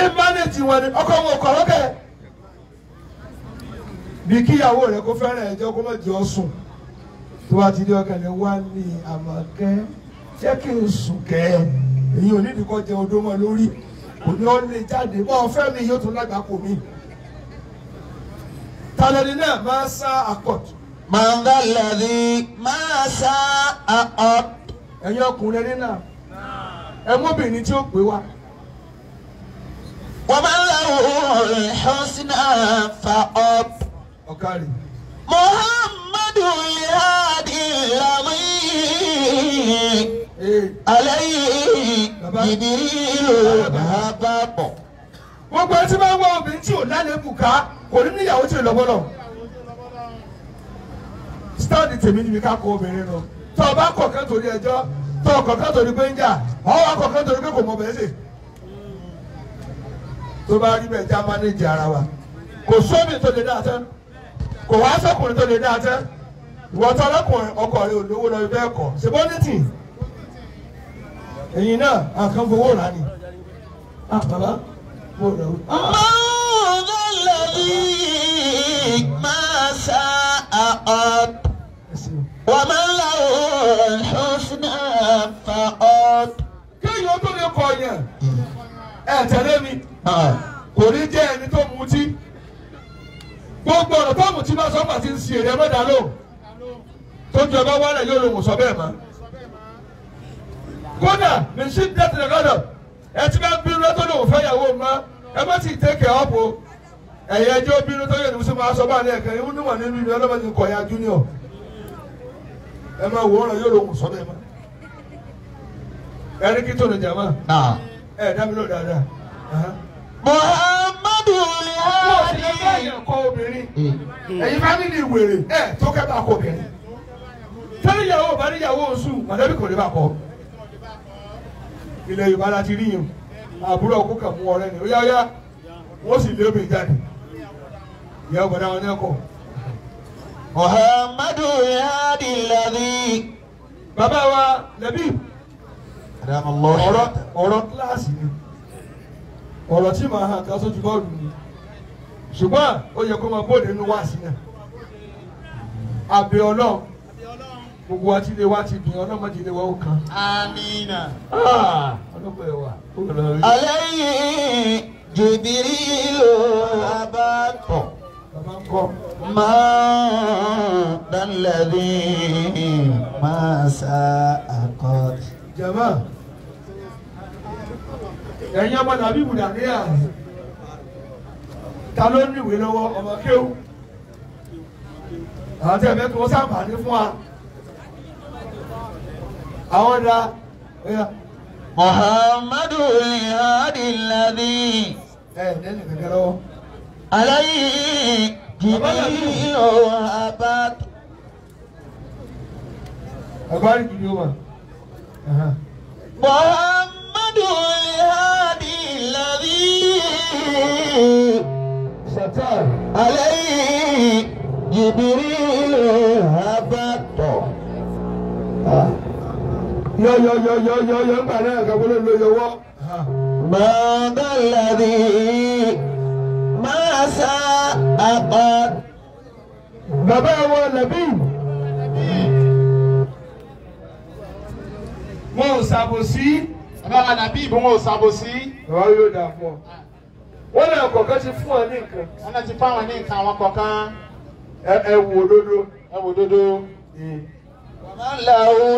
ìmánìtì wọn ni ọkọ wọn ò kọ́ wọn kẹ́ bí kíyàwó rẹ kó fẹ́ràn ẹjọ́ kó má jẹ́ ọ sùn tó bá ti di ọkàn rẹ wá ní Àmọ̀kẹ́ jẹ́ kí n sùn kẹ́ èyí ò nídìí kọ́ jẹ odó mọ́ lórí kò ní ọ́ lè jáde bọ́ ọ fẹ́ mi yóò tún lágbàkó mi. Tàlẹ́ni náà máa sá àkọ́tù. Màndàlẹ́dì máa sá àkọ́tù. Ẹ̀yin ọkùnrin ẹni náà ẹ mọ́bìnrin tí ó pè wá. Wọ́n máa ń lọ́wọ́ ìhọ́sínà fa'ọ́t. Ọ̀kárì. Muhammadu Lihadi Lami. Alayhi Jibrilu bàbá bọ̀. Gbogbo ẹtí máa ń wá obìnrin tí ò lálẹ́ bùká kò ní níyàwó tí ò lọ́gbọ́dọ̀. Sítáàdì tèmi níbi ká kọ obìnrin lọ. Tó o bá kọ̀ọ̀kan torí ẹjọ́, tó o kọ̀ọ̀kan torí pé ń jà, ọwọ́ kọ̀ọ̀kan torí pé kò mọ̀ bẹ́ẹ̀ sè. Tó bá rí bẹ́ẹ̀ já mánéjì ara wa. Kò sómi tó lè dáa tán. Kò wá sọ́kùnrin tó lè dáa tán. Ìwọ tó ọlọ́kùnrin ọkọ rẹ olówó lọ ibẹ̀ kọ̀. Ṣé bọ́nìtì? Ẹ̀yin náà àkàn fowó rà ní. Bàbá mo rẹ̀ wò. Màndàlẹ́dì máa sá àkọ́tù. Wọ́n máa ń lọ́wọ́ ìhọ́sínà fa'ọ́t. Kéèyàn tó lè kọ yẹn ẹ tẹ̀lé mi kò ní jẹ́ ẹni tó mutí gbogbo ọ̀rọ̀ tó mutí bá sọ́pà ti ń si èrè mẹ́ta lò tó ju ọba wálẹ̀ yóò lòun sọ bẹ́ẹ̀ mọ́. Kódà ní sí dẹ́tìlẹ̀ lọ́dọ̀ ẹ ti bá bínú lọ́tọ́ lòun fẹ́ yàwó mọ́ ẹ má ti tẹ́kẹ̀ ọ́pọ̀ ẹ̀yẹ ẹjọ́ bínú tó yẹ ní sọ máa sọ bá ní ẹ̀kẹ́ ìwúni wà nínú ìlú ọlọ́mọdé kọ̀ ya junior ẹ máa wò ọ̀rọ̀ yóò lòun sọ bẹ́ẹ̀ mọ́ ẹni kí tó ní jàmá ẹ dá mi lọ dáadáa. Muhammadu Lihadi. ẹ̀yin kọ́ obìnrin ẹ̀yin fámìlì wèrè ẹ̀ tó kẹ́ bá kọ́ obìnrin. tẹ́lẹ̀ ìyàwó ọba níyàwó oṣù mọ̀lẹ́bí kò lè bá kọ́ ilẹ̀ Yorùbá láti rí yìí àbúrò ọkọ kà mú ọ̀rẹ́ ni ó yá yá wọ́n sì lé obìnrin jáde ìyá ọ̀gbọ̀n àwọn ní ẹ̀kọ́. محمد الهادي الذي bàbá wa lẹ́bí أدام الله ọ̀rọ̀ kíláàsì ni ọ̀rọ̀ tí màá hàn ká sójú bọ́ọ̀lù ni ṣùgbọ́n ó yẹ kó máa bóde nínú wáàsí náà àbẹ̀ ọlọ́run gbogbo wa ti lè wá ti dùn ọlọ́mọ ti lè wá ó kan. آمين ọlọ́pàá ẹ̀ wà. عليه جبريل أباك bàbá ń kọ́. ما ذا الذي ما ساءقت jama ẹ̀yin ọmọ nàbí ibùdó ní àná ta ló ní ìwé lọ́wọ́ ọmọ kéwù àwọn tí ẹ fẹ́ kí wọ́n sàǹfààní fún wa àwọn ọ̀dà محمد الهادي الذي lẹ́nu kẹ̀kẹ́ lọ́wọ́. عليه جبريل أباك agbárí kìíní ó wà. محمد الهادي الذي satan عليه جبريل أباك yọ ńgbà náà kàwé ló yọwọ́. ما ذا الذي ما ساءقت bàbá wọn nàbí wọn ò ṣàbòsí. bàbá wa nàbí ìbò wọn ò ṣàbòsí. bàbá yóò dà fún ọ. wọ́n lè kọ̀ọ̀kan ti fún ọ ní nǹkan. wọn náà ti fáwọn ní nǹkan àwọn kọ̀ọ̀kan. ẹ wò òdodo. ẹ wò dodo. ومن له